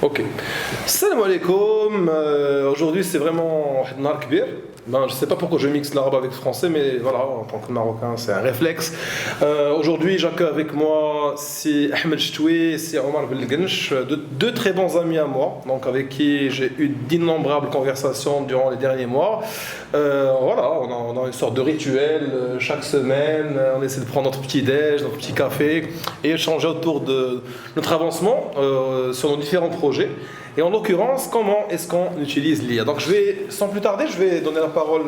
Ok. Salam alaikum. Aujourd'hui, c'est vraiment un nar kbir. Ben, je ne sais pas pourquoi je mixe l'arabe avec le français, mais voilà, en tant que Marocain, c'est un réflexe. Aujourd'hui, j'accueille avec moi c'est Ahmed Chtoui, c'est Omar Belgench, deux très bons amis à moi, donc avec qui j'ai eu d'innombrables conversations durant les derniers mois. Voilà, on a une sorte de rituel chaque semaine. On essaie de prendre notre petit déj, notre petit café et échanger autour de notre avancement sur nos différents projets. Et en l'occurrence, comment est-ce qu'on utilise l'IA? Donc sans plus tarder, je vais donner la parole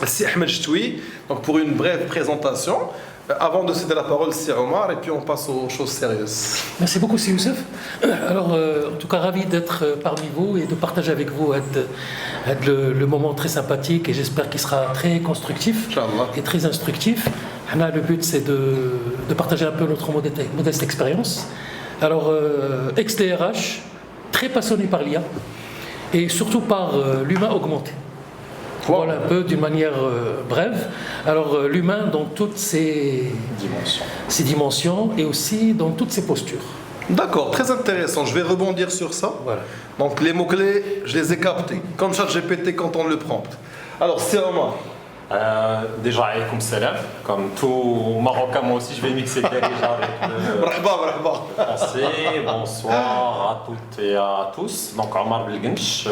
à Si Ahmed Chtoui, donc pour une brève présentation. Avant de céder la parole, c'est Omar, et puis on passe aux choses sérieuses. Merci beaucoup, c'est Youssef. Alors, en tout cas, ravi d'être parmi vous et de partager avec vous le moment très sympathique et j'espère qu'il sera très constructif et très instructif. Le but, c'est de partager un peu notre modeste expérience. Alors, ex-DRH, très passionné par l'IA et surtout par l'humain augmenté. Voilà un peu d'une manière brève. Alors l'humain dans toutes ses dimensions et aussi dans toutes ses postures. D'accord, très intéressant. Je vais rebondir sur ça. Voilà. Donc les mots-clés, je les ai captés. Comme ChatGPT quand on le prompt. Alors c'est Omar. Déjà, alaykoum salam. Comme tout Marocain, moi aussi, je vais mixer déjà avec le français. Bonsoir à toutes et à tous. Donc, Omar Belgench.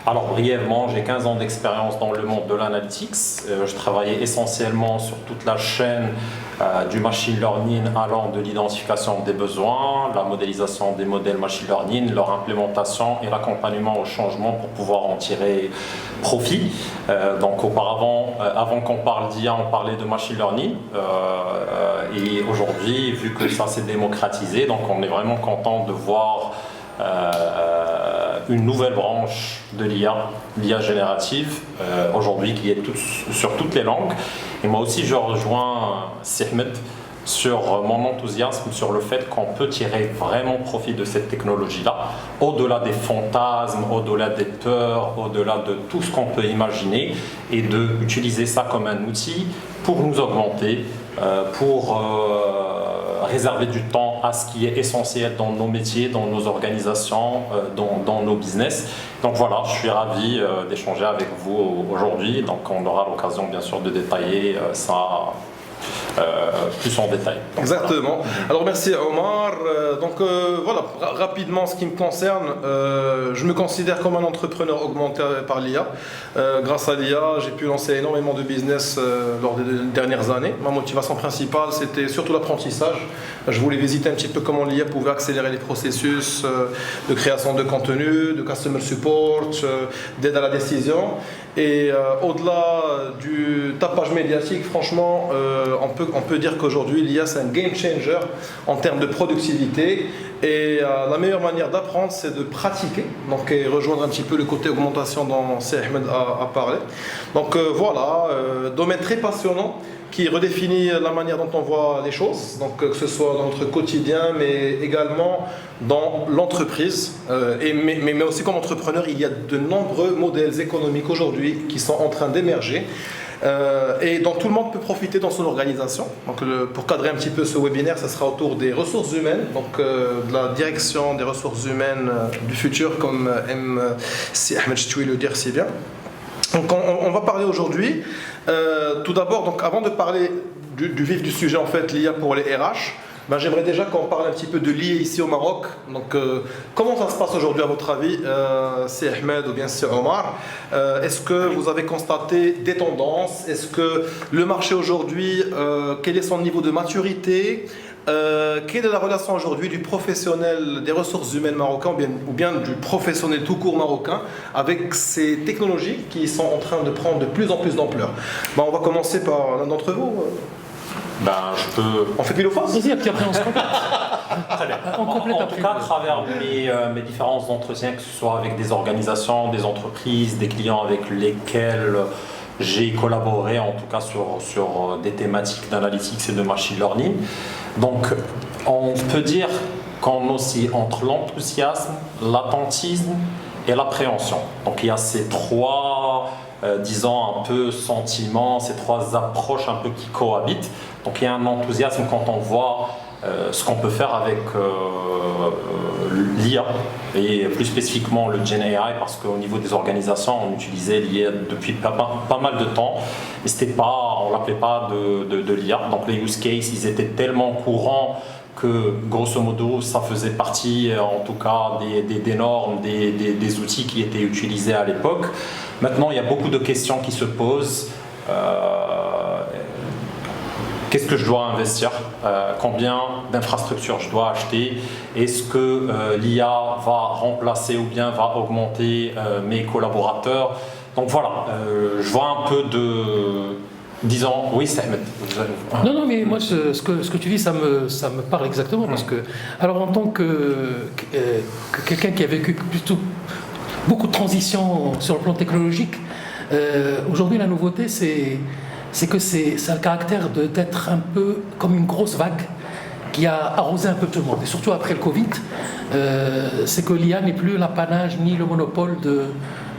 Alors, brièvement, j'ai 15 ans d'expérience dans le monde de l'analytics. Je travaillais essentiellement sur toute la chaîne du machine learning allant de l'identification des besoins, la modélisation des modèles machine learning, leur implémentation et l'accompagnement au changement pour pouvoir en tirer profit. Donc auparavant, avant qu'on parle d'IA, on parlait de machine learning et aujourd'hui, vu que ça s'est démocratisé, donc on est vraiment content de voir une nouvelle branche de l'IA générative, aujourd'hui qui est sur toutes les langues. Et moi aussi, je rejoins Sehmed sur mon enthousiasme sur le fait qu'on peut tirer vraiment profit de cette technologie-là, au-delà des fantasmes, au-delà des peurs, au-delà de tout ce qu'on peut imaginer, et d'utiliser ça comme un outil pour nous augmenter, pour réserver du temps à ce qui est essentiel dans nos métiers, dans nos organisations, dans nos business. Donc voilà, je suis ravi d'échanger avec vous aujourd'hui. Donc on aura l'occasion bien sûr de détailler ça plus en détail. Donc, exactement. Voilà. Alors merci Omar. Voilà, rapidement ce qui me concerne, je me considère comme un entrepreneur augmenté par l'IA. Grâce à l'IA, j'ai pu lancer énormément de business lors des dernières années. Ma motivation principale, c'était surtout l'apprentissage. Je voulais visiter un petit peu comment l'IA pouvait accélérer les processus de création de contenu, de customer support, d'aide à la décision. Et au-delà du tapage médiatique, franchement, on peut dire qu'aujourd'hui, l'IA, c'est un game changer en termes de productivité. Et la meilleure manière d'apprendre, c'est de pratiquer. Donc, et rejoindre un petit peu le côté augmentation dont Ahmed a parlé. Donc, voilà, domaine très passionnant qui redéfinit la manière dont on voit les choses, donc que ce soit dans notre quotidien, mais également dans l'entreprise. Mais aussi comme entrepreneur, il y a de nombreux modèles économiques aujourd'hui qui sont en train d'émerger. Et dont tout le monde peut profiter dans son organisation. Donc, pour cadrer un petit peu ce webinaire, ça sera autour des ressources humaines, donc de la direction des ressources humaines du futur, comme aime si Ahmed Chtoui le dire si bien. Donc on va parler aujourd'hui, tout d'abord, donc avant de parler du vif du sujet, en fait, l'IA pour les RH, ben, j'aimerais déjà qu'on parle un petit peu de l'IA ici au Maroc. Donc comment ça se passe aujourd'hui à votre avis, c'est Ahmed ou bien c'est Omar? Est-ce que vous avez constaté des tendances? Est-ce que le marché aujourd'hui, quel est son niveau de maturité? Quelle est la relation aujourd'hui du professionnel des ressources humaines marocain ou bien du professionnel tout court marocain avec ces technologies qui sont en train de prendre de plus en plus d'ampleur? Ben, on va commencer par l'un d'entre vous. On fait pile ou face? Vas-y, puis après on se complète. Très bien. En tout cas, à travers mes différents entretiens, que ce soit avec des organisations, des entreprises, des clients avec lesquels j'ai collaboré, en tout cas sur des thématiques d'analytics et de machine learning. Donc, on peut dire qu'on oscille entre l'enthousiasme, l'attentisme et l'appréhension. Donc, il y a ces trois, disons, un peu sentiments, ces trois approches un peu qui cohabitent. Donc, il y a un enthousiasme quand on voit ce qu'on peut faire avec l'IA, et plus spécifiquement le Gen AI, parce qu'au niveau des organisations, on utilisait l'IA depuis pas mal de temps, et on ne l'appelait pas de l'IA. Donc les use cases, ils étaient tellement courants que grosso modo ça faisait partie en tout cas des normes, des outils qui étaient utilisés à l'époque. Maintenant il y a beaucoup de questions qui se posent. Qu'est-ce que je dois investir? Combien d'infrastructures je dois acheter? Est-ce que l'IA va remplacer ou bien va augmenter mes collaborateurs? Donc voilà, je vois un peu de... Disons, oui, Ahmed. Non, mais moi, ce que tu dis, ça me parle exactement. Parce que, alors, en tant que quelqu'un qui a vécu plutôt beaucoup de transitions sur le plan technologique, aujourd'hui, la nouveauté, c'est que ça a le caractère d'être un peu comme une grosse vague qui a arrosé un peu tout le monde. Et surtout après le Covid, c'est que l'IA n'est plus l'apanage ni le monopole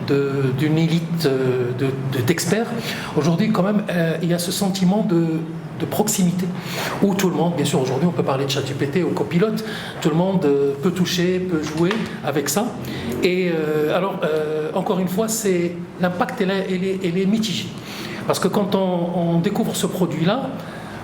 d'une élite d'experts. Aujourd'hui, quand même, il y a ce sentiment de proximité où tout le monde, bien sûr, aujourd'hui, on peut parler de ChatGPT ou copilote, tout le monde peut toucher, peut jouer avec ça. Et encore une fois, l'impact, elle est mitigée. Parce que quand on découvre ce produit-là,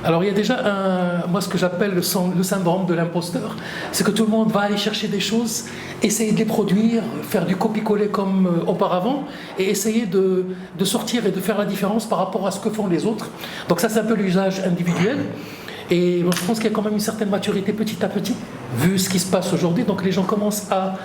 alors il y a déjà moi ce que j'appelle le syndrome de l'imposteur, c'est que tout le monde va aller chercher des choses, essayer de les produire, faire du copier-coller comme auparavant, et essayer de sortir et de faire la différence par rapport à ce que font les autres. Donc ça c'est un peu l'usage individuel. Et je pense qu'il y a quand même une certaine maturité petit à petit, vu ce qui se passe aujourd'hui. Donc les gens commencent à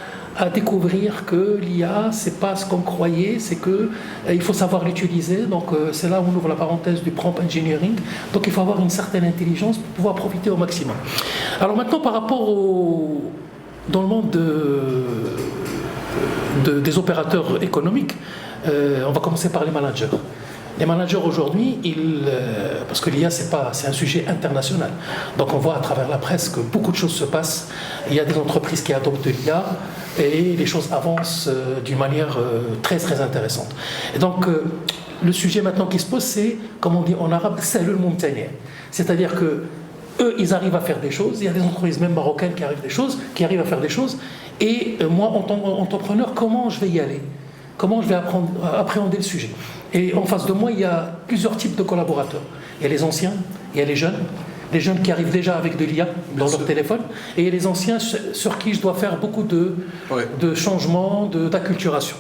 découvrir que l'IA, c'est pas ce qu'on croyait, c'est que il faut savoir l'utiliser. Donc c'est là où on ouvre la parenthèse du prompt engineering. Donc il faut avoir une certaine intelligence pour pouvoir profiter au maximum. Alors maintenant, par rapport dans le monde des opérateurs économiques, on va commencer par les managers. Les managers aujourd'hui, parce que l'IA c'est un sujet international, donc on voit à travers la presse que beaucoup de choses se passent. Il y a des entreprises qui adoptent l'IA et les choses avancent d'une manière très très intéressante. Et donc le sujet maintenant qui se pose, c'est, comme on dit en arabe, c'est le mumtani'. C'est-à-dire que eux, ils arrivent à faire des choses. Il y a des entreprises même marocaines qui arrivent à faire des choses. Et moi, en tant qu'entrepreneur, comment je vais y aller? Comment je vais appréhender le sujet? Et en face de moi, il y a plusieurs types de collaborateurs. Il y a les anciens, il y a les jeunes qui arrivent déjà avec de l'IA dans leur téléphone, et il y a les anciens sur qui je dois faire beaucoup de changements, d'acculturation.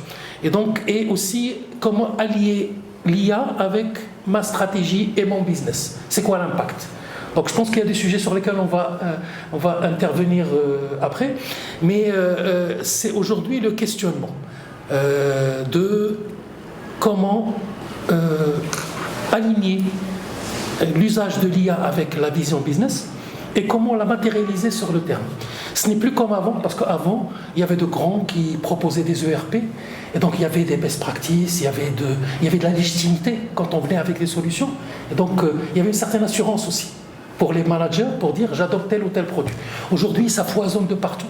Et aussi, comment allier l'IA avec ma stratégie et mon business? C'est quoi l'impact? Donc je pense qu'il y a des sujets sur lesquels on va intervenir après, mais c'est aujourd'hui le questionnement de comment aligner l'usage de l'IA avec la vision business et comment la matérialiser sur le terrain. Ce n'est plus comme avant, parce qu'avant, il y avait de grands qui proposaient des ERP, et donc il y avait des best practices, il y avait de la légitimité quand on venait avec des solutions, et donc il y avait une certaine assurance aussi pour les managers pour dire j'adopte tel ou tel produit. Aujourd'hui, ça foisonne de partout.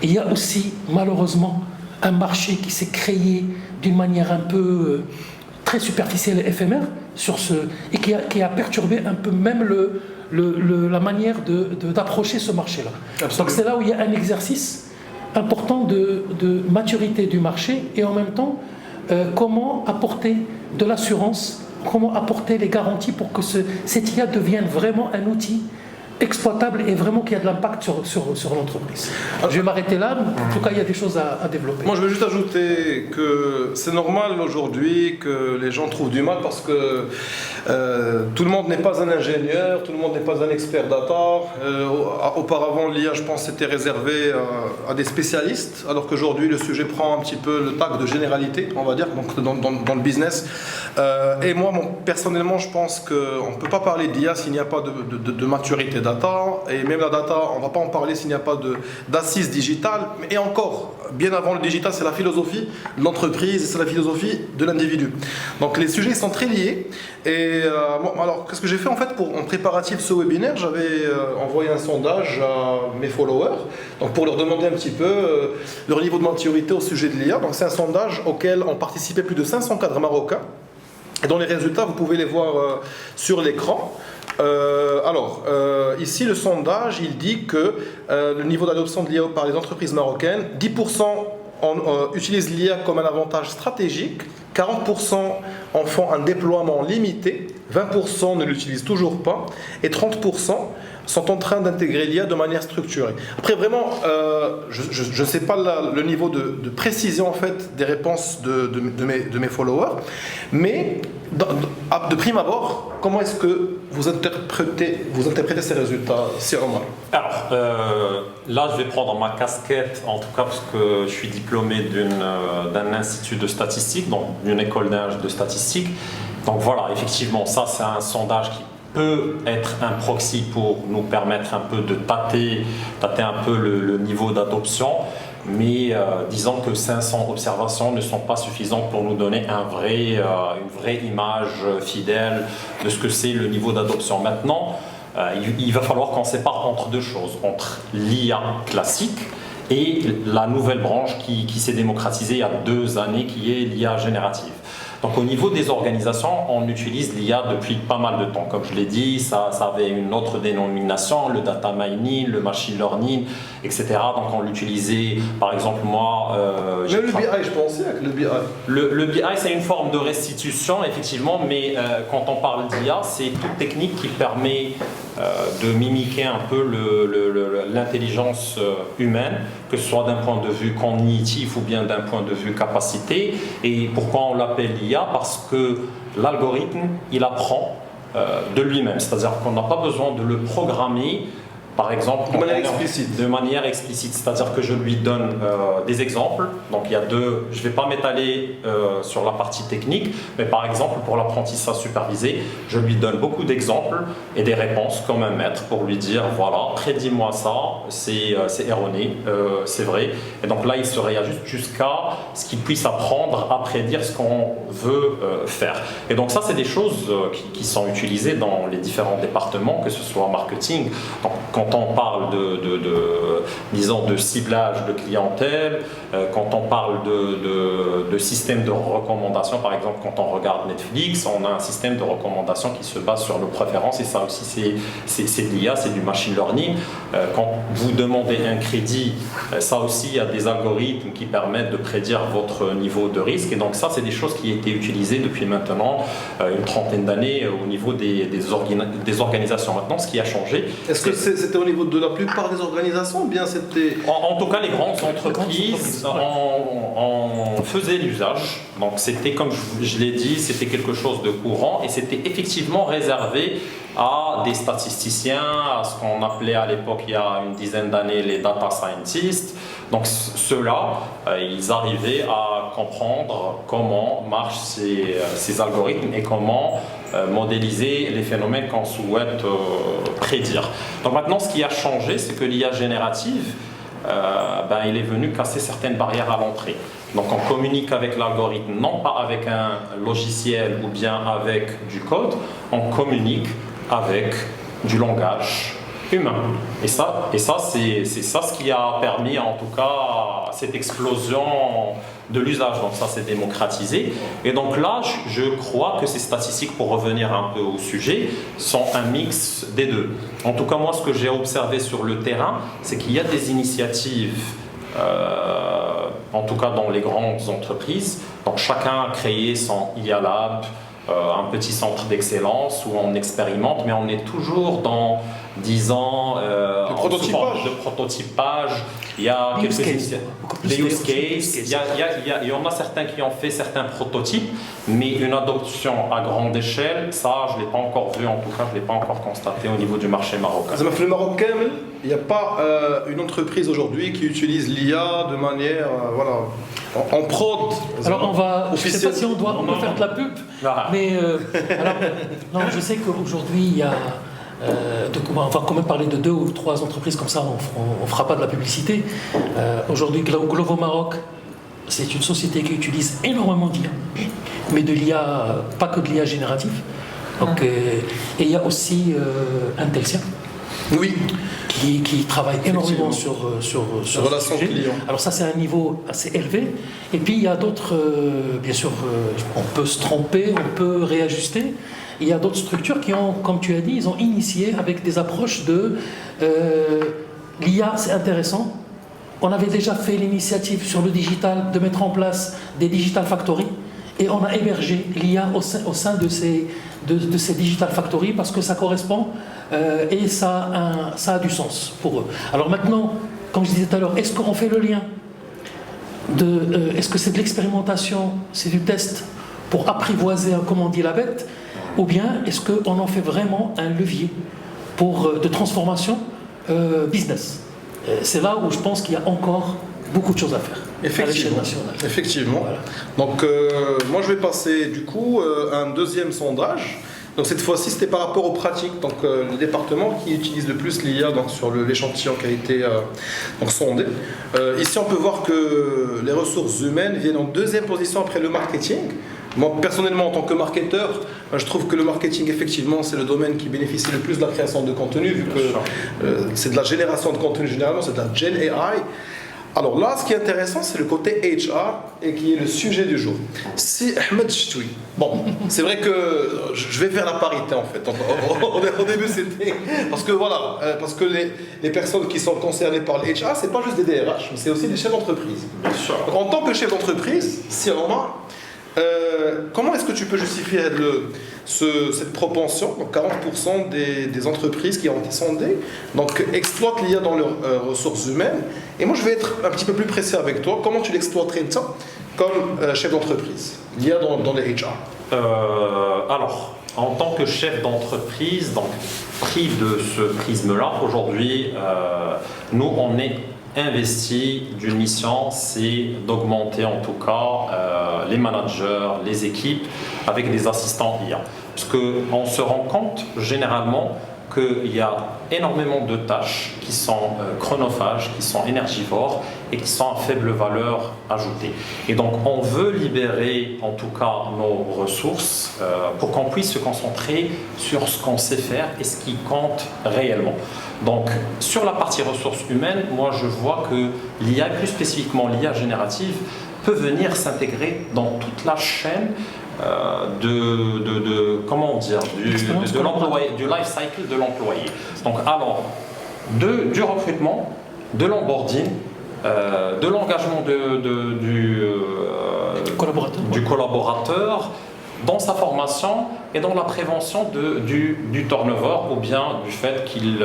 Et il y a aussi, malheureusement, un marché qui s'est créé d'une manière un peu très superficielle et éphémère et qui a perturbé un peu même la manière d'approcher ce marché-là. Absolument. Donc c'est là où il y a un exercice important de maturité du marché et en même temps comment apporter de l'assurance, comment apporter les garanties pour que cette IA devienne vraiment un outil exploitable et vraiment qui a de l'impact sur l'entreprise. Je vais m'arrêter là, en tout cas il y a des choses à développer. Moi je veux juste ajouter que c'est normal aujourd'hui que les gens trouvent du mal parce que tout le monde n'est pas un ingénieur, tout le monde n'est pas un expert data. Auparavant l'IA je pense c'était réservé à des spécialistes alors qu'aujourd'hui le sujet prend un petit peu le tag de généralité on va dire donc dans le business. Et moi personnellement je pense qu'on ne peut pas parler d'IA s'il n'y a pas de maturité data, et même la data, on ne va pas en parler s'il n'y a pas d'assises digitales, et encore, bien avant le digital, c'est la philosophie de l'entreprise, et c'est la philosophie de l'individu. Donc les sujets sont très liés, et alors qu'est-ce que j'ai fait en fait en préparatif de ce webinaire? J'avais envoyé un sondage à mes followers, donc pour leur demander un petit peu leur niveau de maturité au sujet de l'IA. Donc c'est un sondage auquel ont participé plus de 500 cadres marocains, et dont les résultats, vous pouvez les voir sur l'écran. Ici, le sondage, il dit que le niveau d'adoption de l'IA par les entreprises marocaines, 10% utilisent l'IA comme un avantage stratégique, 40% en font un déploiement limité, 20% ne l'utilisent toujours pas, et 30% sont en train d'intégrer l'IA de manière structurée. Après, vraiment, je ne sais pas le niveau de précision en fait, des réponses de mes followers, mais de prime abord, comment est-ce que vous interprétez ces résultats, Sir Omar? Alors, là, je vais prendre ma casquette, en tout cas parce que je suis diplômé d'un institut de statistique, donc d'une école de statistique. Donc voilà, effectivement, ça c'est un sondage qui peut être un proxy pour nous permettre un peu de tâter un peu le niveau d'adoption, mais disons que 500 observations ne sont pas suffisantes pour nous donner une vraie image fidèle de ce que c'est le niveau d'adoption. Maintenant, il va falloir qu'on sépare entre deux choses, entre l'IA classique et la nouvelle branche qui s'est démocratisée il y a 2 années, qui est l'IA générative. Donc au niveau des organisations, on utilise l'IA depuis pas mal de temps. Comme je l'ai dit, ça avait une autre dénomination, le data mining, le machine learning, etc. Donc on l'utilisait, par exemple moi... Même le BI, je pensais avec le BI. Le BI, c'est une forme de restitution, effectivement, mais quand on parle d'IA, c'est toute technique qui permet de mimiquer un peu l'intelligence humaine, que ce soit d'un point de vue cognitif ou bien d'un point de vue capacité. Et pourquoi on l'appelle l'IA? Parce que l'algorithme, il apprend de lui-même, c'est-à-dire qu'on n'a pas besoin de le programmer. Par exemple, de manière explicite, c'est-à-dire que je lui donne des exemples. Donc il y a deux, je ne vais pas m'étaler sur la partie technique, mais par exemple pour l'apprentissage supervisé, je lui donne beaucoup d'exemples et des réponses comme un maître pour lui dire voilà, prédis-moi ça, c'est erroné, c'est vrai. Et donc là il se réajuste jusqu'à ce qu'il puisse apprendre à prédire ce qu'on veut faire. Et donc ça c'est des choses qui sont utilisées dans les différents départements, que ce soit marketing. Donc, quand on parle disons, de ciblage de clientèle, quand on parle de système de recommandation, par exemple quand on regarde Netflix, on a un système de recommandation qui se base sur nos préférences, et ça aussi c'est de l'IA, c'est du machine learning. Quand vous demandez un crédit, ça aussi il y a des algorithmes qui permettent de prédire votre niveau de risque, et donc ça c'est des choses qui étaient utilisées depuis maintenant une trentaine d'années au niveau des organisations. Maintenant ce qui a changé, est-ce que c'était au niveau de la plupart des organisations ou bien c'était... En tout cas, les grandes entreprises en faisaient l'usage. Donc c'était, comme je l'ai dit, c'était quelque chose de courant et c'était effectivement réservé à des statisticiens, à ce qu'on appelait à l'époque, il y a une dizaine d'années, les data scientists. Donc ceux-là, ils arrivaient à comprendre comment marchent ces algorithmes et comment modéliser les phénomènes qu'on souhaite prédire. Donc maintenant, ce qui a changé, c'est que l'IA générative, il est venu casser certaines barrières à l'entrée. Donc on communique avec l'algorithme, non pas avec un logiciel ou bien avec du code, on communique avec du langage humain. Et ça c'est ça ce qui a permis en tout cas cette explosion de l'usage. Donc ça c'est démocratisé. Et donc là, je crois que ces statistiques, pour revenir un peu au sujet, sont un mix des deux. En tout cas, moi, ce que j'ai observé sur le terrain, c'est qu'il y a des initiatives, en tout cas dans les grandes entreprises. Donc chacun a créé son IA Lab, un petit centre d'excellence où on expérimente, mais on est toujours dans 10 ans de prototypage. Il y a quelques initiatives, des use cases. Il y en a certains qui ont fait certains prototypes, mais une adoption à grande échelle, ça je ne l'ai pas encore vu, en tout cas je ne l'ai pas encore constaté au niveau du marché marocain. Le Maroc, il n'y a pas une entreprise aujourd'hui qui utilise l'IA de manière en prod. Alors je ne sais pas si on doit faire de la pub, mais je sais qu'aujourd'hui il y a... on va quand même parler de 2 ou 3 entreprises, comme ça on ne fera pas de la publicité. Aujourd'hui, Glovo Maroc, c'est une société qui utilise énormément d'IA, mais de l'IA, pas que de l'IA générative. Donc, et il y a aussi Intelsia, Oui. Qui travaille énormément sur ce relation sujet. client. Alors ça, c'est un niveau assez élevé. Et puis, il y a d'autres, bien sûr, on peut se tromper, on peut réajuster. Il y a d'autres structures qui ont, comme tu as dit, ils ont initié avec des approches de l'IA, c'est intéressant. On avait déjà fait l'initiative sur le digital de mettre en place des digital factories et on a hébergé l'IA au sein de ces digital factories parce que ça correspond et ça a du sens pour eux. Alors maintenant, comme je disais tout à l'heure, est-ce qu'on fait le lien est-ce que c'est de l'expérimentation, c'est du test pour apprivoiser, comme on dit, la bête, ou bien est-ce qu'on en fait vraiment un levier de transformation business? C'est là où je pense qu'il y a encore beaucoup de choses à faire à l'échelle nationale. Effectivement. Voilà. Donc, moi, je vais passer du coup à un deuxième sondage. Donc, cette fois-ci, c'était par rapport aux pratiques. Donc, le département qui utilise le plus l'IA sur l'échantillon qui a été sondé. Ici, on peut voir que les ressources humaines viennent en deuxième position après le marketing. Moi, personnellement, en tant que marketeur, je trouve que le marketing, effectivement, c'est le domaine qui bénéficie le plus de la création de contenu, vu que c'est de la génération de contenu généralement, c'est de la Gen AI. Alors là, ce qui est intéressant, c'est le côté HR et qui est le sujet du jour. C'est Ahmed Chtoui. Bon, c'est vrai que je vais faire la parité en fait. Au début, c'était parce que voilà, parce que les personnes qui sont concernées par le HR, c'est pas juste des DRH, mais c'est aussi des chefs d'entreprise. Bien sûr. Donc, en tant que chef d'entreprise, si Omar, comment est-ce que tu peux justifier cette propension, donc 40% des entreprises qui ont été sondées, donc exploitent l'IA dans leurs ressources humaines. Et moi, je vais être un petit peu plus précis avec toi. Comment tu l'exploiterais ça comme chef d'entreprise, l'IA dans les HR? Alors, en tant que chef d'entreprise, donc pris de ce prisme-là, aujourd'hui, nous, on est investi d'une mission, c'est d'augmenter en tout cas les managers, les équipes avec des assistants IA. Parce qu'on se rend compte généralement qu'il y a énormément de tâches qui sont chronophages, qui sont énergivores et qui sont à faible valeur ajoutée. Et donc on veut libérer en tout cas nos ressources pour qu'on puisse se concentrer sur ce qu'on sait faire et ce qui compte réellement. Donc sur la partie ressources humaines, moi je vois que l'IA, plus spécifiquement l'IA générative, peut venir s'intégrer dans toute la chaîne comment dire, de l'employé, du life cycle de l'employé. Donc alors, du recrutement, de l'onboarding, de l'engagement du collaborateur dans sa formation et dans la prévention du turnover ou bien du fait qu'il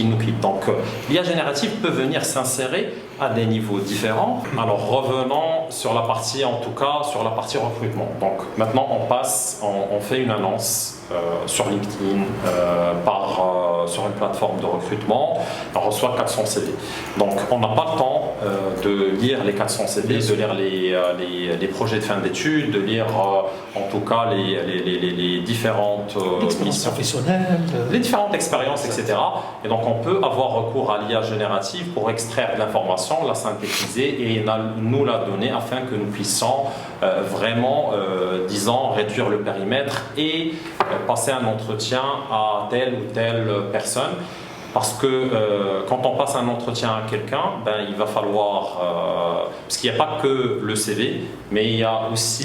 nous quitte. Donc l'IA générative peut venir s'insérer à des niveaux différents. Alors revenons sur la partie, en tout cas sur la partie recrutement. Donc maintenant on fait une annonce sur LinkedIn, sur une plateforme de recrutement, on reçoit 400 CV. Donc on n'a pas le temps de lire les 400 CV, de lire les projets de fin d'études, de lire en tout cas les différentes missions professionnelles, les différentes expériences, etc. Et donc on peut avoir recours à l'IA générative pour extraire de l'information, la synthétiser et nous la donner afin que nous puissions vraiment, disons, réduire le périmètre et passer un entretien à telle ou telle personne. Parce que quand on passe un entretien à quelqu'un, il va falloir... parce qu'il n'y a pas que le CV, mais il y a aussi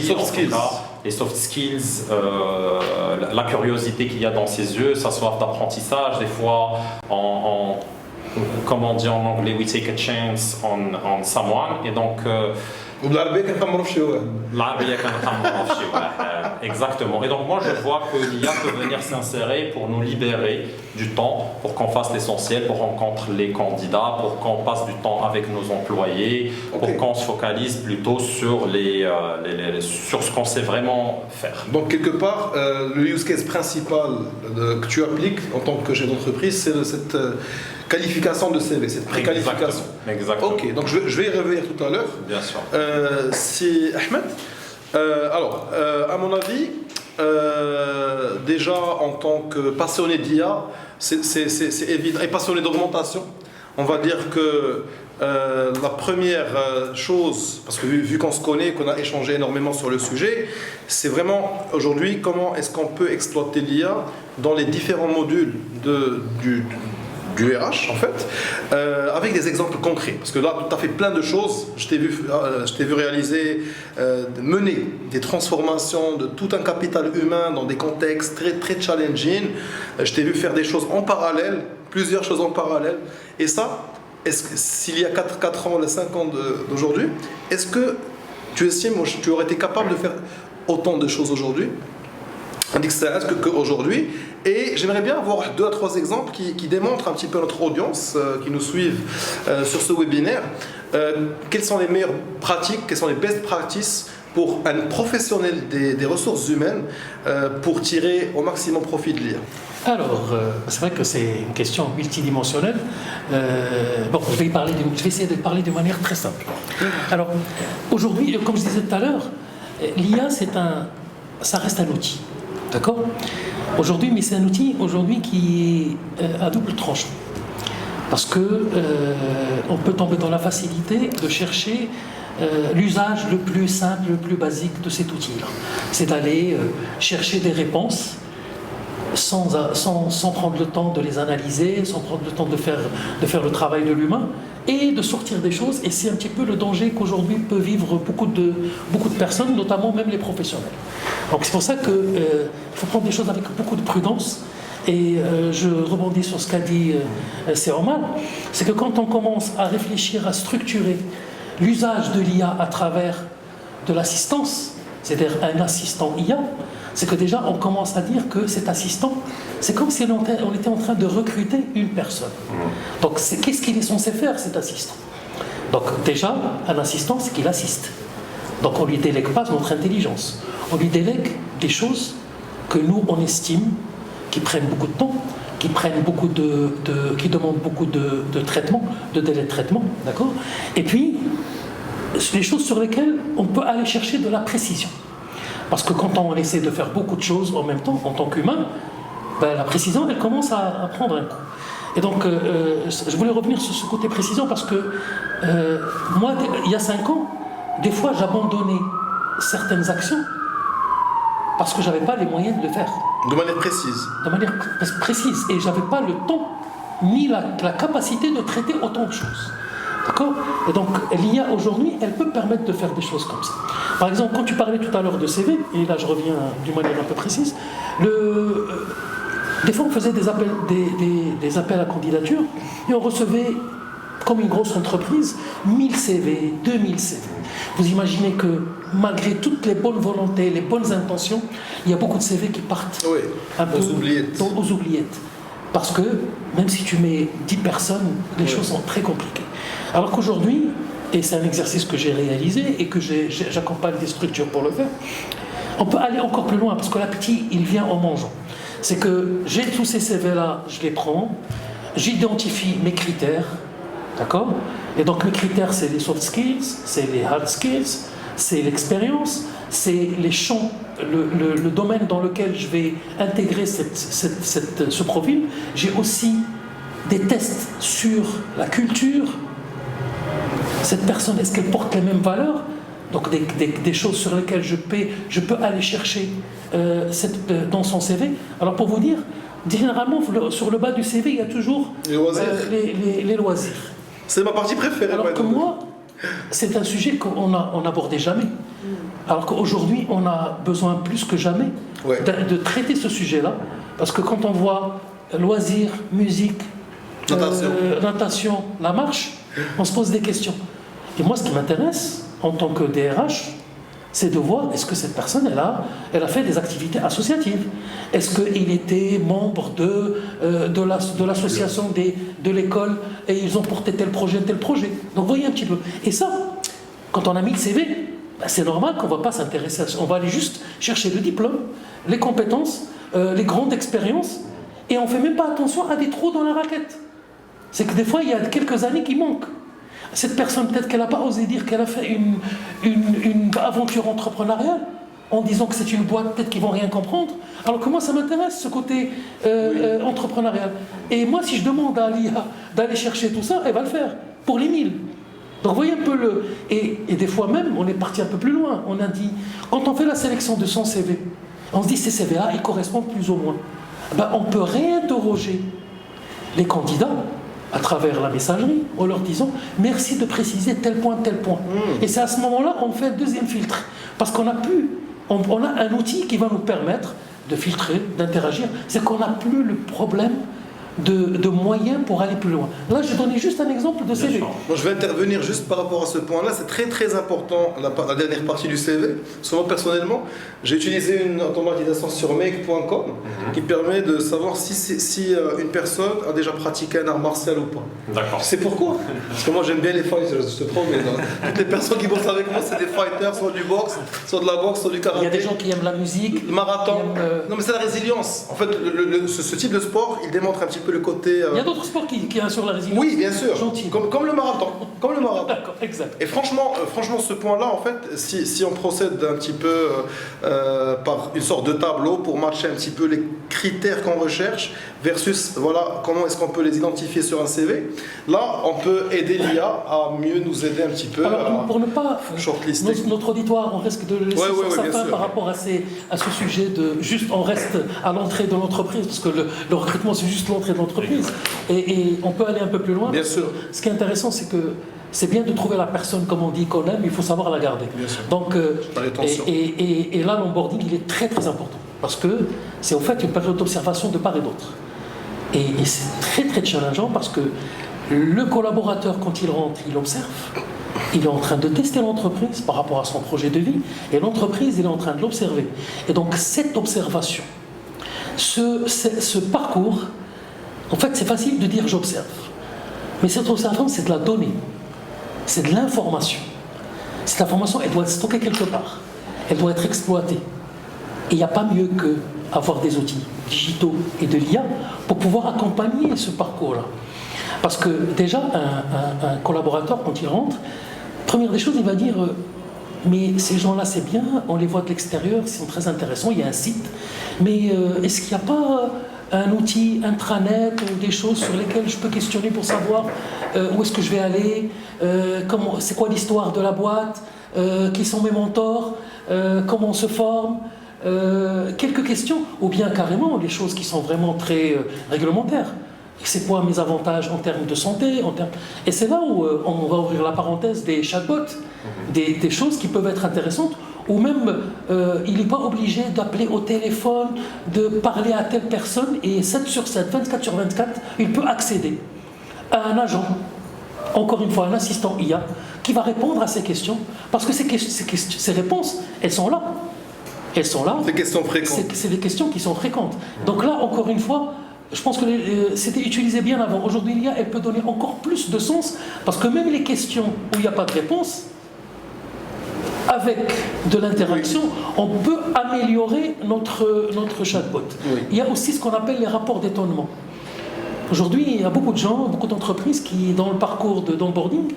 les soft skills, la curiosité qu'il y a dans ses yeux, sa soif d'apprentissage. Des fois, comme on dit en anglais, we take a chance on someone. Et donc... Exactement. Et donc moi je vois que l'IA peut venir s'insérer pour nous libérer du temps, pour qu'on fasse l'essentiel, pour rencontrer les candidats, pour qu'on passe du temps avec nos employés, pour qu'on se focalise plutôt sur sur ce qu'on sait vraiment faire. Donc quelque part, le use case principal que tu appliques en tant que chef d'entreprise, c'est cette qualification de CV, cette préqualification. Exactement. Ok, donc je vais y revenir tout à l'heure. Bien sûr. C'est Ahmed. Alors, à mon avis, déjà en tant que passionné d'IA, c'est évident, et passionné d'augmentation, on va dire que la première chose, parce que vu qu'on se connaît, qu'on a échangé énormément sur le sujet, c'est vraiment aujourd'hui comment est-ce qu'on peut exploiter l'IA dans les différents modules du RH en fait, avec des exemples concrets. Parce que là, tu as fait plein de choses. Je t'ai vu réaliser, mener des transformations de tout un capital humain dans des contextes très, très challenging. Je t'ai vu faire des choses en parallèle, plusieurs choses en parallèle. Et ça, s'il y a 4 ans ou 5 ans d'aujourd'hui, est-ce que tu estimes que tu aurais été capable de faire autant de choses aujourd'hui, qu'aujourd'hui? Et j'aimerais bien avoir 2 à 3 exemples qui démontrent un petit peu notre audience, qui nous suivent sur ce webinaire. Quelles sont les meilleures pratiques, quelles sont les best practices pour un professionnel des ressources humaines pour tirer au maximum profit de l'IA? Alors, c'est vrai que c'est une question multidimensionnelle. Bon, je vais essayer de parler de manière très simple. Alors, aujourd'hui, comme je disais tout à l'heure, l'IA, ça reste un outil. D'accord ? Aujourd'hui, mais c'est un outil aujourd'hui qui est à double tranchant. Parce que on peut tomber dans la facilité de chercher l'usage le plus simple, le plus basique de cet outil-là. C'est d'aller chercher des réponses sans prendre le temps de les analyser, sans prendre le temps de faire le travail de l'humain et de sortir des choses. Et c'est un petit peu le danger qu'aujourd'hui peut vivre beaucoup de personnes, notamment même les professionnels. Donc c'est pour ça qu'il faut prendre des choses avec beaucoup de prudence. Et je rebondis sur ce qu'a dit Omar, c'est que quand on commence à réfléchir à structurer l'usage de l'IA à travers de l'assistance, c'est-à-dire un assistant IA, c'est que déjà on commence à dire que cet assistant, c'est comme si on était en train de recruter une personne. Donc qu'est-ce qu'il est censé faire, cet assistant? Donc déjà, un assistant, c'est qu'il assiste. Donc on ne lui délègue pas notre intelligence. On lui délègue des choses que nous, on estime, qui prennent beaucoup de temps, qui demandent beaucoup de traitement, de délai de traitement, d'accord? Et puis, les choses sur lesquelles on peut aller chercher de la précision. Parce que quand on essaie de faire beaucoup de choses en même temps, en tant qu'humain, la précision, elle commence à prendre un coup. Et donc, je voulais revenir sur ce côté précision parce que moi, il y a 5 ans, des fois, j'abandonnais certaines actions parce que je n'avais pas les moyens de le faire. De manière précise. De manière précise. Et je n'avais pas le temps ni la capacité de traiter autant de choses. D'accord ? Et donc, l'IA aujourd'hui, elle peut permettre de faire des choses comme ça. Par exemple, quand tu parlais tout à l'heure de CV, et là je reviens d'une manière un peu précise, des fois on faisait des appels à candidature et on recevait, comme une grosse entreprise, 1000 CV, 2000 CV. Vous imaginez que malgré toutes les bonnes volontés, les bonnes intentions, il y a beaucoup de CV qui partent un peu aux oubliettes. Parce que même si tu mets 10 personnes, les choses sont très compliquées. Alors qu'aujourd'hui, et c'est un exercice que j'ai réalisé et que j'accompagne des structures pour le faire, on peut aller encore plus loin parce que l'appétit, il vient en mangeant. C'est que j'ai tous ces CV-là, je les prends, j'identifie mes critères, d'accord ? Et donc mes critères, c'est les soft skills, c'est les hard skills, c'est l'expérience, c'est les champs, le domaine dans lequel je vais intégrer ce profil. J'ai aussi des tests sur la culture. Cette personne, est-ce qu'elle porte les mêmes valeurs? Donc des choses sur lesquelles je peux aller chercher dans son CV. Alors pour vous dire, généralement sur le bas du CV, il y a toujours les loisirs. C'est ma partie préférée. Alors que moi, c'est un sujet qu'on n'abordait jamais. Alors qu'aujourd'hui, on a besoin plus que jamais de traiter ce sujet-là. Parce que quand on voit loisirs, musique, natation, la marche, on se pose des questions. Et moi, ce qui m'intéresse, en tant que DRH, c'est de voir est-ce que cette personne, elle a fait des activités associatives. Est-ce qu'il était membre de l'association de l'école et ils ont porté tel projet. Donc, voyez un petit peu. Et ça, quand on a mis le CV, c'est normal qu'on ne va pas s'intéresser à ça. On va aller juste chercher le diplôme, les compétences, les grandes expériences, et on ne fait même pas attention à des trous dans la raquette. C'est que des fois, il y a quelques années qui manquent. Cette personne, peut-être qu'elle n'a pas osé dire qu'elle a fait une aventure entrepreneuriale en disant que c'est une boîte, peut-être qu'ils ne vont rien comprendre. Alors que moi, ça m'intéresse, ce côté entrepreneurial. Et moi, si je demande à l'IA d'aller chercher tout ça, elle va le faire, pour les 1000. Donc, vous voyez un peu Et des fois même, on est parti un peu plus loin. On a dit, quand on fait la sélection de son CV, on se dit, ces CV-là, ils correspondent plus ou moins. On peut réinterroger les candidats à travers la messagerie en leur disant merci de préciser tel point, tel point. Et c'est à ce moment-là qu'on fait un deuxième filtre. Parce qu'on a un outil qui va nous permettre de filtrer, d'interagir. C'est qu'on n'a plus le problème de moyens pour aller plus loin. Là, j'ai donné juste un exemple de CV. Moi, je vais intervenir juste par rapport à ce point-là. C'est très très important, la dernière partie du CV. Parce que moi, personnellement, j'ai utilisé une automatisation sur make.com qui permet de savoir si une personne a déjà pratiqué un art martial ou pas. D'accord. C'est pourquoi? Parce que moi, j'aime bien les fighters, je te promets. Toutes les personnes qui bossent avec moi, c'est des fighters, soit du boxe, soit de la boxe, soit du karaté. Il y a des gens qui aiment la musique. Le marathon. Non, mais c'est la résilience. En fait, ce type de sport, il démontre un petit peu le côté... Il y a d'autres sports qui assurent la résilience. Oui, bien sûr. Gentil. Comme le marathon. Comme le marathon. D'accord, exact. Et franchement, ce point-là, en fait, si on procède un petit peu par une sorte de tableau pour matcher un petit peu les critères qu'on recherche versus voilà comment est-ce qu'on peut les identifier sur un CV, là, on peut aider l'IA à mieux nous aider un petit peu. Alors, pour ne pas shortlister. Notre auditoire, on risque de le laisser sur sa fin par rapport à ce sujet de juste on reste à l'entrée de l'entreprise parce que le recrutement c'est juste l'entrée de l'entreprise et on peut aller un peu plus loin. Bien sûr. Ce qui est intéressant, c'est que c'est bien de trouver la personne, comme on dit, qu'on aime, il faut savoir la garder. Bien sûr. Donc, et là, l'onboarding, il est très très important parce que c'est au fait une période d'observation de part et d'autre. Et c'est très très challengeant parce que le collaborateur, quand il rentre, il observe, il est en train de tester l'entreprise par rapport à son projet de vie et l'entreprise, il est en train de l'observer. Et donc, cette observation, ce parcours, en fait, c'est facile de dire j'observe. Mais cette observation, c'est de la donnée. C'est de l'information. Cette information, elle doit être stockée quelque part. Elle doit être exploitée. Et il n'y a pas mieux qu'avoir des outils digitaux et de l'IA pour pouvoir accompagner ce parcours-là. Parce que déjà, un collaborateur, quand il rentre, première des choses, il va dire mais ces gens-là, c'est bien, on les voit de l'extérieur, ils sont très intéressants, il y a un site. Mais est-ce qu'il n'y a pas un outil intranet, des choses sur lesquelles je peux questionner pour savoir où est-ce que je vais aller, c'est quoi l'histoire de la boîte, qui sont mes mentors, comment on se forme, quelques questions, ou bien carrément des choses qui sont vraiment très réglementaires. C'est quoi mes avantages en termes de santé Et c'est là où on va ouvrir la parenthèse des chatbots, des choses qui peuvent être intéressantes, ou même il n'est pas obligé d'appeler au téléphone, de parler à telle personne, et 7 sur 7, 24 sur 24, il peut accéder à un agent, encore une fois un assistant IA, qui va répondre à ces questions, parce que ces réponses, elles sont là. Elles sont là. Des questions fréquentes. C'est des questions qui sont fréquentes. Donc là, encore une fois, je pense que c'était utilisé bien avant. Aujourd'hui, l'IA, elle peut donner encore plus de sens, parce que même les questions où il n'y a pas de réponse, avec de l'interaction, on peut améliorer notre chatbot. Oui. Il y a aussi ce qu'on appelle les rapports d'étonnement. Aujourd'hui, il y a beaucoup de gens, beaucoup d'entreprises qui, dans le parcours d'onboarding,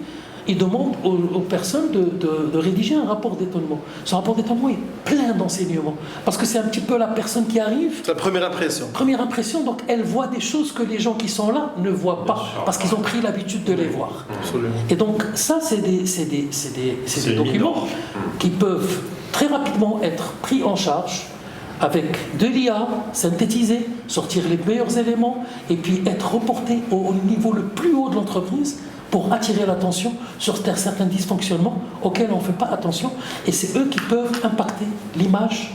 ils demandent aux personnes de rédiger un rapport d'étonnement. Ce rapport d'étonnement est plein d'enseignements. Parce que c'est un petit peu la personne qui arrive. C'est la première impression. Première impression, donc elle voit des choses que les gens qui sont là ne voient pas. Parce qu'ils ont pris l'habitude de les voir. Absolument. Et donc ça, c'est des documents qui peuvent très rapidement être pris en charge avec de l'IA, synthétiser, sortir les meilleurs éléments et puis être reporté au niveau le plus haut de l'entreprise pour attirer l'attention sur certains dysfonctionnements auxquels on ne fait pas attention, et c'est eux qui peuvent impacter l'image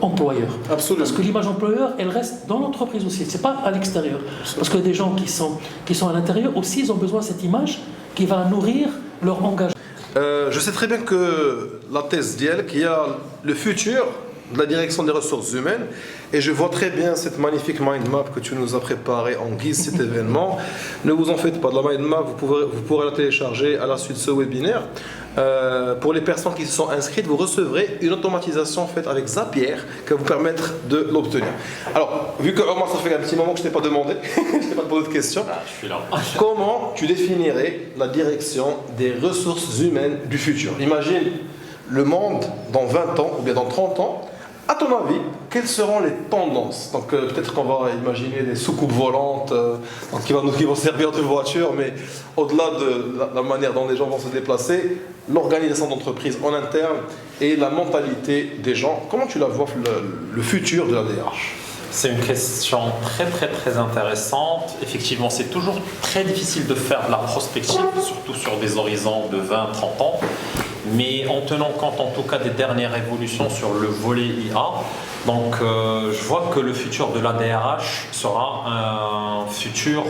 employeur. Absolument. Parce que l'image employeur, elle reste dans l'entreprise aussi, c'est pas à l'extérieur. Parce que des gens qui sont à l'intérieur aussi, ils ont besoin de cette image qui va nourrir leur engagement. Je sais très bien que la thèse d'IEL, qu'il y a le futur de la direction des ressources humaines, et je vois très bien cette magnifique mind map que tu nous as préparée en guise cet événement. Ne vous en faites pas, de la mind map, vous pourrez la télécharger à la suite de ce webinaire. Pour les personnes qui se sont inscrites, vous recevrez une automatisation faite avec Zapier qui va vous permettre de l'obtenir. Alors, vu que moi ça fait un petit moment que je ne t'ai pas demandé, je t'ai pas posé de questions, Je suis là. comment tu définirais la direction des ressources humaines du futur? Imagine le monde dans 20 ans ou bien dans 30 ans. À ton avis, quelles seront les tendances? Donc peut-être qu'on va imaginer des soucoupes volantes qui vont servir de voiture, mais au-delà de la manière dont les gens vont se déplacer, l'organisation d'entreprise en interne et la mentalité des gens, comment tu la vois le futur de la DRH? C'est une question très très très intéressante Effectivement, c'est toujours très difficile de faire de la prospective, surtout sur des horizons de 20-30 ans. Mais en tenant compte en tout cas des dernières évolutions sur le volet IA, donc je vois que le futur de la DRH sera un futur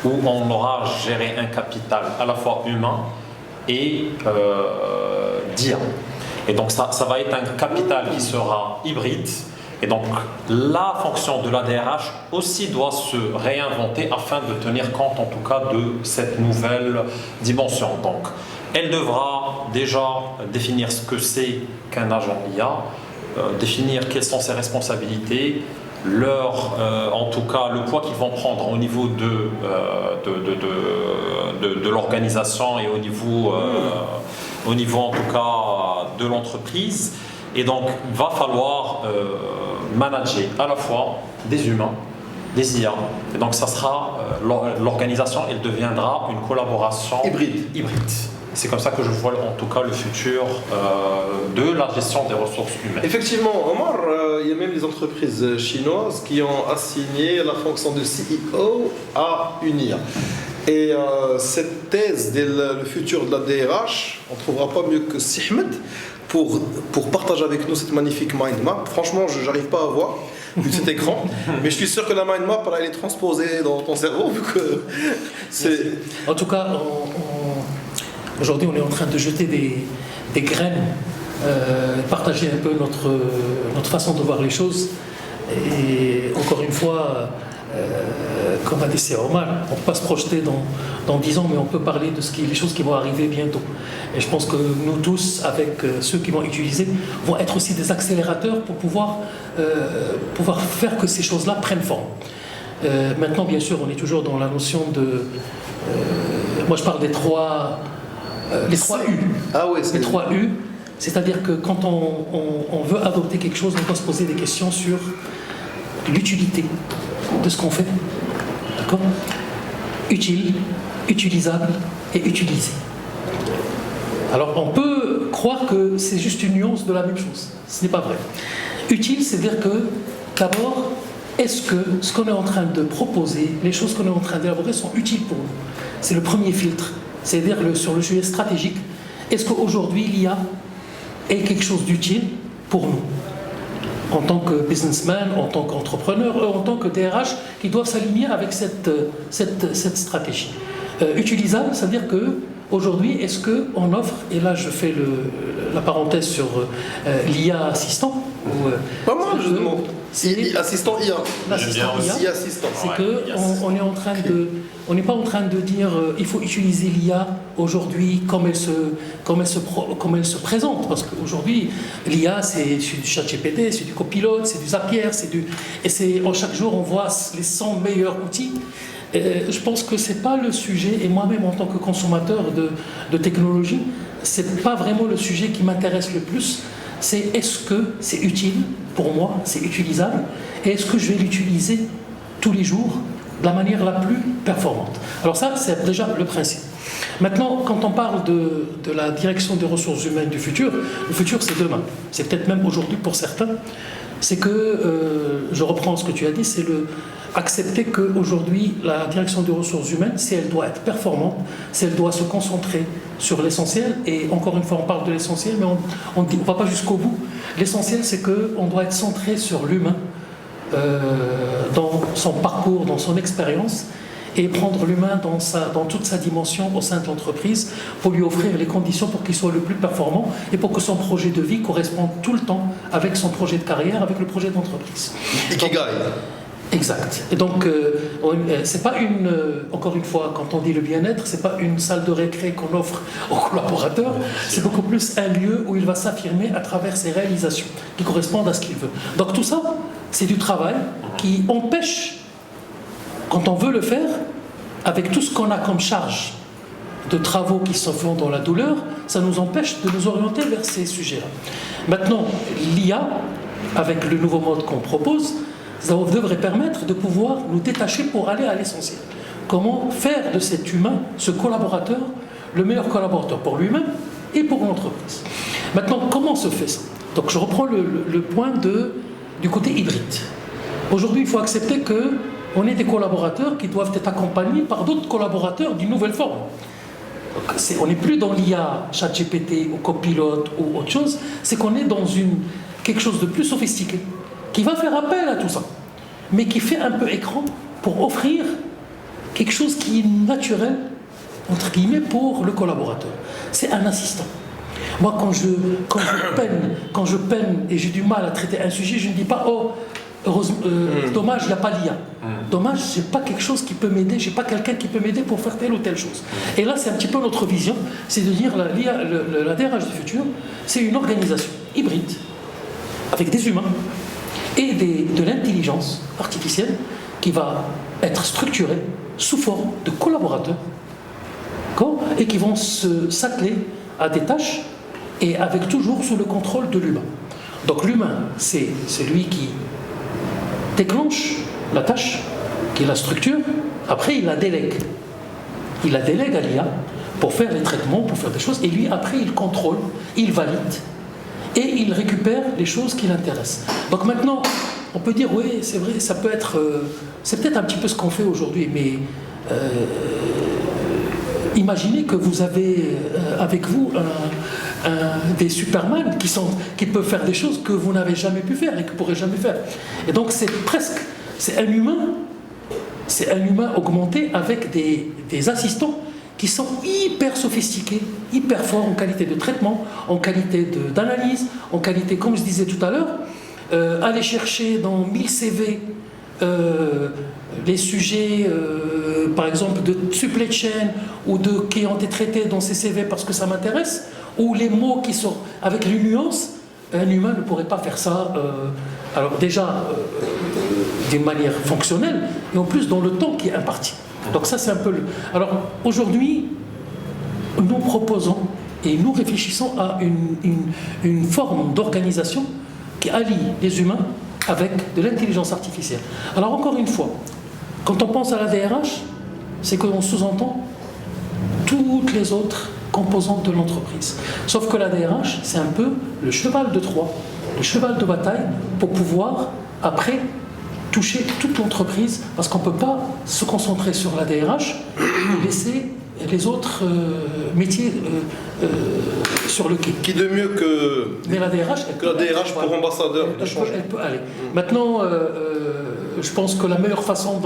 où on aura géré un capital à la fois humain et d'IA. Et donc ça va être un capital qui sera hybride. Et donc la fonction de la DRH aussi doit se réinventer afin de tenir compte en tout cas de cette nouvelle dimension. Donc elle devra déjà définir ce que c'est qu'un agent IA, définir quelles sont ses responsabilités, en tout cas le poids qu'ils vont prendre au niveau de l'organisation et au niveau en tout cas de l'entreprise. Et donc il va falloir manager à la fois des humains, des IA. Et donc ça sera l'organisation, elle deviendra une collaboration hybride. C'est comme ça que je vois en tout cas le futur de la gestion des ressources humaines. Effectivement, Omar, il y a même les entreprises chinoises qui ont assigné la fonction de CEO à une IA. Et cette thèse le futur de la DRH, on ne trouvera pas mieux que Sihmed pour partager avec nous cette magnifique mind map. Franchement, je n'arrive pas à voir vu cet écran, mais je suis sûr que la mind map elle est transposée dans ton cerveau vu que c'est... En tout cas, aujourd'hui, on est en train de jeter des graines, partager un peu notre façon de voir les choses. Et encore une fois, comme a dit Omar, on ne peut pas se projeter dans 10 ans, mais on peut parler de les choses qui vont arriver bientôt. Et je pense que nous tous, avec ceux qui vont utiliser, vont être aussi des accélérateurs pour pouvoir faire que ces choses-là prennent forme. Maintenant, bien sûr, on est toujours dans la notion de... moi, je parle des les 3 U. Ah oui, les 3 U, c'est-à-dire que quand on veut adopter quelque chose, on doit se poser des questions sur l'utilité de ce qu'on fait. D'accord ? Utile, utilisable et utilisé. Alors on peut croire que c'est juste une nuance de la même chose. Ce n'est pas vrai. Utile, c'est-à-dire que d'abord, est-ce que ce qu'on est en train de proposer, les choses qu'on est en train d'élaborer sont utiles pour nous ? C'est le premier filtre. C'est-à-dire sur le sujet stratégique, est-ce qu'aujourd'hui l'IA est quelque chose d'utile pour nous en tant que businessman, en tant qu'entrepreneur, en tant que DRH qui doivent s'aligner avec cette stratégie. Utilisable, c'est-à-dire qu'aujourd'hui, est-ce qu'on offre, et là je fais la parenthèse sur l'IA assistant, pas mal, je demande. Assistant IA. L'assistant IA, c'est qu'on est en train on n'est pas en train de dire il faut utiliser l'IA aujourd'hui comme elle se présente, parce qu'aujourd'hui l'IA c'est du ChatGPT, c'est du Copilot, c'est du Zapier, chaque jour on voit les 100 meilleurs outils. Je pense que c'est pas le sujet, et moi-même en tant que consommateur de technologie, c'est pas vraiment le sujet qui m'intéresse le plus. C'est est-ce que c'est utile pour moi, c'est utilisable, et est-ce que je vais l'utiliser tous les jours de la manière la plus performante. Alors ça, c'est déjà le principe. Maintenant, quand on parle de la direction des ressources humaines du futur, le futur c'est demain, c'est peut-être même aujourd'hui pour certains, c'est que, je reprends ce que tu as dit, c'est accepter qu'aujourd'hui, la direction des ressources humaines, si elle doit être performante, si elle doit se concentrer sur l'essentiel, et encore une fois, on parle de l'essentiel, mais on ne va pas jusqu'au bout. L'essentiel, c'est qu'on doit être centré sur l'humain, dans son parcours, dans son expérience, et prendre l'humain dans toute sa dimension au sein de l'entreprise pour lui offrir les conditions pour qu'il soit le plus performant et pour que son projet de vie corresponde tout le temps avec son projet de carrière, avec le projet d'entreprise. Ikigai. Exact. Et donc, c'est pas encore une fois, quand on dit le bien-être, c'est pas une salle de récré qu'on offre aux collaborateurs, c'est beaucoup plus un lieu où il va s'affirmer à travers ses réalisations qui correspondent à ce qu'il veut. Donc tout ça, c'est du travail qui empêche, quand on veut le faire, avec tout ce qu'on a comme charge de travaux qui se font dans la douleur, ça nous empêche de nous orienter vers ces sujets-là. Maintenant, l'IA, avec le nouveau mode qu'on propose, ça devrait permettre de pouvoir nous détacher pour aller à l'essentiel. Comment faire de cet humain, ce collaborateur, le meilleur collaborateur pour lui-même et pour l'entreprise. Maintenant, comment se fait ça ? Donc je reprends le point du côté hybride. Aujourd'hui, il faut accepter que on est des collaborateurs qui doivent être accompagnés par d'autres collaborateurs d'une nouvelle forme. Donc, on n'est plus dans l'IA, ChatGPT ou Copilote ou autre chose, c'est qu'on est dans quelque chose de plus sophistiqué, qui va faire appel à tout ça, mais qui fait un peu écran pour offrir quelque chose qui est naturel, entre guillemets, pour le collaborateur. C'est un assistant. Moi, quand je peine et j'ai du mal à traiter un sujet, je ne dis pas « Oh, dommage, il n'y a pas l'IA. Dommage, je n'ai pas quelque chose qui peut m'aider, je n'ai pas quelqu'un qui peut m'aider pour faire telle ou telle chose. » Et là, c'est un petit peu notre vision, c'est de dire la DRH du futur, c'est une organisation hybride, avec des humains et de l'intelligence artificielle qui va être structurée sous forme de collaborateurs, et qui vont s'atteler à des tâches et avec toujours sous le contrôle de l'humain. Donc l'humain, c'est celui qui déclenche la tâche, qui la structure, après il la délègue. Il la délègue à l'IA pour faire les traitements, pour faire des choses, et lui après il contrôle, il valide, et il récupère les choses qui l'intéressent. Donc maintenant, on peut dire, oui, c'est vrai, ça peut être... c'est peut-être un petit peu ce qu'on fait aujourd'hui, mais... imaginez que vous avez avec vous des Superman qui peuvent faire des choses que vous n'avez jamais pu faire et que vous ne pourrez jamais faire. Et donc c'est un humain augmenté avec des assistants qui sont hyper sophistiqués, hyper forts en qualité de traitement, en qualité d'analyse, en qualité, comme je disais tout à l'heure, aller chercher dans 1000 CV les sujets, par exemple, de supply chain ou qui ont été traités dans ces CV parce que ça m'intéresse, ou les mots qui sont avec les nuances. Un humain ne pourrait pas faire ça, alors déjà d'une manière fonctionnelle, et en plus dans le temps qui est imparti. Donc ça, c'est un peu Alors aujourd'hui, nous proposons et nous réfléchissons à une forme d'organisation qui allie les humains avec de l'intelligence artificielle. Alors encore une fois, quand on pense à la DRH, c'est qu'on sous-entend toutes les autres composantes de l'entreprise. Sauf que la DRH, c'est un peu le cheval de Troie, le cheval de bataille pour pouvoir, après, toucher toute l'entreprise, parce qu'on ne peut pas se concentrer sur la DRH et laisser les autres métiers sur le quai. Qui de mieux que la DRH, pour ambassadeur elle peut aller. Maintenant, je pense que la meilleure façon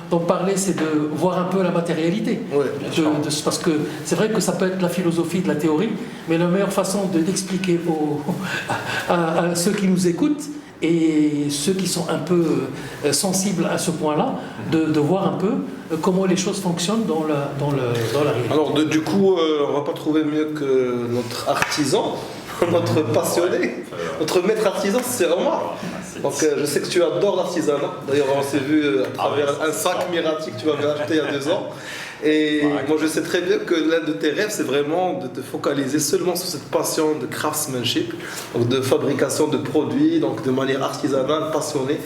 d'en parler, c'est de voir un peu la matérialité. Oui, parce que c'est vrai que ça peut être la philosophie de la théorie, mais la meilleure façon d'expliquer à ceux qui nous écoutent, et ceux qui sont un peu sensibles à ce point-là, de voir un peu comment les choses fonctionnent dans la réalité. Alors du coup, on ne va pas trouver mieux que notre artisan, notre passionné, notre maître artisan, c'est Omar. Donc je sais que tu adores l'artisanat. D'ailleurs, on s'est vu à travers un sac Mirati que tu m'avais acheté il y a 2 ans. Et moi je sais très bien que l'un de tes rêves, c'est vraiment de te focaliser seulement sur cette passion de craftsmanship, donc de fabrication de produits, donc de manière artisanale, passionnée.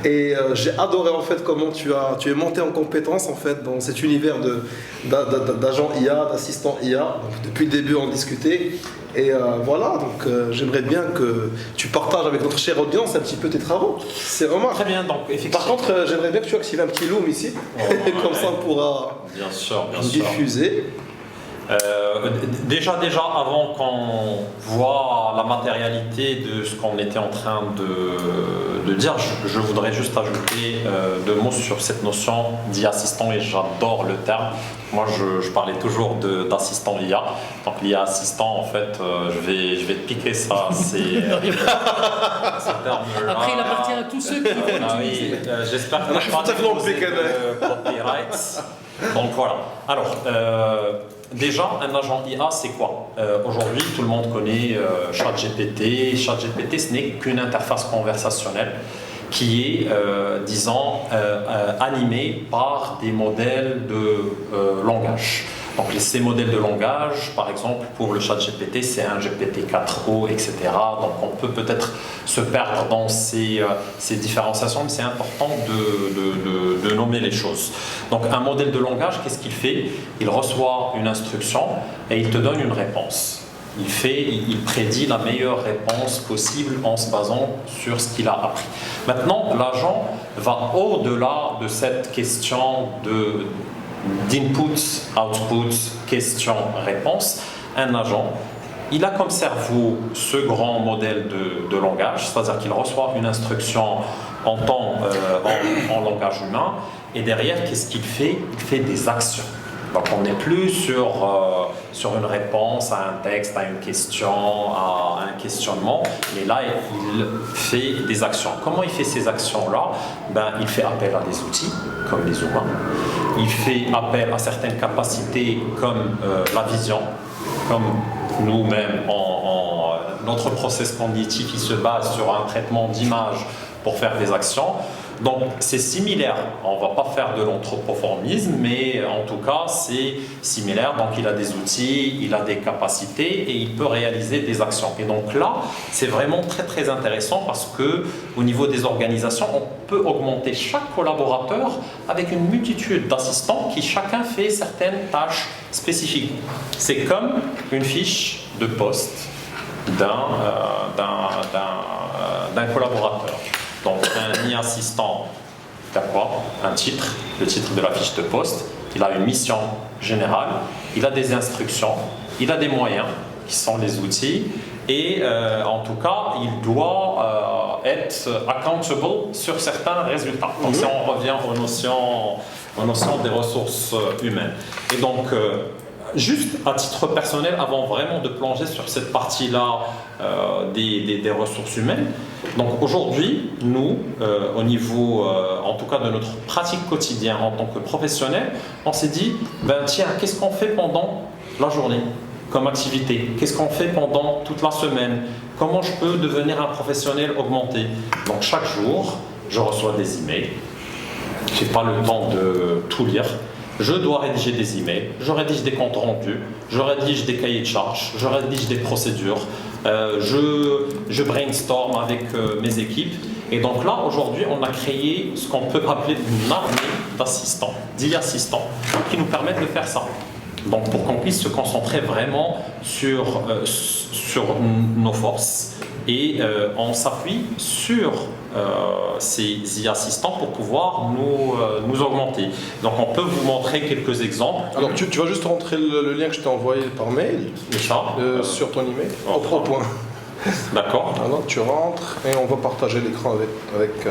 Et j'ai adoré en fait comment tu es monté en compétence en fait dans cet univers d'agent IA, d'assistant IA. Donc, depuis le début on discutait. Et voilà, donc j'aimerais bien que tu partages avec notre chère audience un petit peu tes travaux. C'est vraiment... Très bien, donc effectivement. Par contre, j'aimerais bien que tu actives un petit loom ici, comme ça on pourra diffuser. Déjà avant qu'on voit la matérialité de ce qu'on était en train de dire, je voudrais juste ajouter 2 mots sur cette notion d'IA-assistant, et j'adore le terme. Moi je parlais toujours d'assistant IA, donc l'IA assistant en fait, je vais te piquer ça, c'est ce terme-là. Après il appartient à tous ceux qui vont l'utiliser. J'espère que pas de copyrights. Donc voilà. Alors, déjà, un agent IA, c'est quoi? Aujourd'hui, tout le monde connaît ChatGPT. ChatGPT, ce n'est qu'une interface conversationnelle qui est, disons, animée par des modèles de langage. Donc ces modèles de langage, par exemple, pour le ChatGPT, c'est un GPT-4o, etc. Donc on peut peut-être se perdre dans ces différenciations, mais c'est important de nommer les choses. Donc un modèle de langage, qu'est-ce qu'il fait? Il reçoit une instruction et il te donne une réponse. il prédit la meilleure réponse possible en se basant sur ce qu'il a appris. Maintenant, l'agent va au-delà de cette question d'input, output, question-réponse. Un agent, il a comme cerveau ce grand modèle de langage, c'est-à-dire qu'il reçoit une instruction en langage humain, et derrière, qu'est-ce qu'il fait? Il fait des actions. Donc on n'est plus sur une réponse à un texte, à une question, à un questionnement, mais là il fait des actions. Comment il fait ces actions-là? Il fait appel à des outils, comme les humains. Il fait appel à certaines capacités comme la vision, comme nous-mêmes, notre process cognitif il se base sur un traitement d'image pour faire des actions. Donc c'est similaire, on ne va pas faire de l'anthropoformisme, mais en tout cas c'est similaire, donc il a des outils, il a des capacités et il peut réaliser des actions. Et donc là, c'est vraiment très très intéressant parce qu'au niveau des organisations, on peut augmenter chaque collaborateur avec une multitude d'assistants qui chacun fait certaines tâches spécifiques. C'est comme une fiche de poste d'un collaborateur. Donc un e-assistant, il a quoi? Un titre, le titre de la fiche de poste, il a une mission générale, il a des instructions, il a des moyens qui sont les outils et en tout cas il doit être accountable sur certains résultats. Donc si on revient aux notions des ressources humaines. Et donc juste à titre personnel, avant vraiment de plonger sur cette partie-là des ressources humaines, donc aujourd'hui, nous, au niveau, en tout cas de notre pratique quotidienne en tant que professionnel, on s'est dit, tiens, qu'est-ce qu'on fait pendant la journée comme activité? Qu'est-ce qu'on fait pendant toute la semaine? Comment je peux devenir un professionnel augmenté? Donc chaque jour, je reçois des emails. Je n'ai pas le temps de tout lire. Je dois rédiger des emails, je rédige des comptes rendus, je rédige des cahiers de charges, je rédige des procédures, je brainstorm avec mes équipes. Et donc là, aujourd'hui, on a créé ce qu'on peut appeler une armée d'assistants, d'e-assistants, qui nous permettent de faire ça. Donc pour qu'on puisse se concentrer vraiment sur nos forces et on s'appuie sur ces e-assistants pour pouvoir nous augmenter. Donc on peut vous montrer quelques exemples. Alors tu vas juste rentrer le lien que je t'ai envoyé par mail sur ton email au point. D'accord. Alors tu rentres et on va partager l'écran avec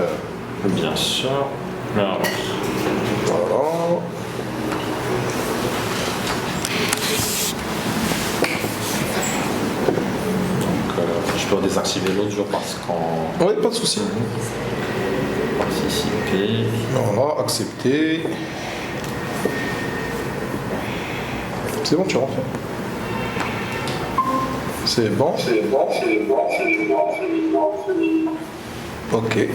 Bien sûr. Alors. Voilà. Je dois désactiver l'audio parce qu'on... Oui, pas de souci. Participer. Voilà, accepter. C'est bon, tu rentres. C'est bon. Ok.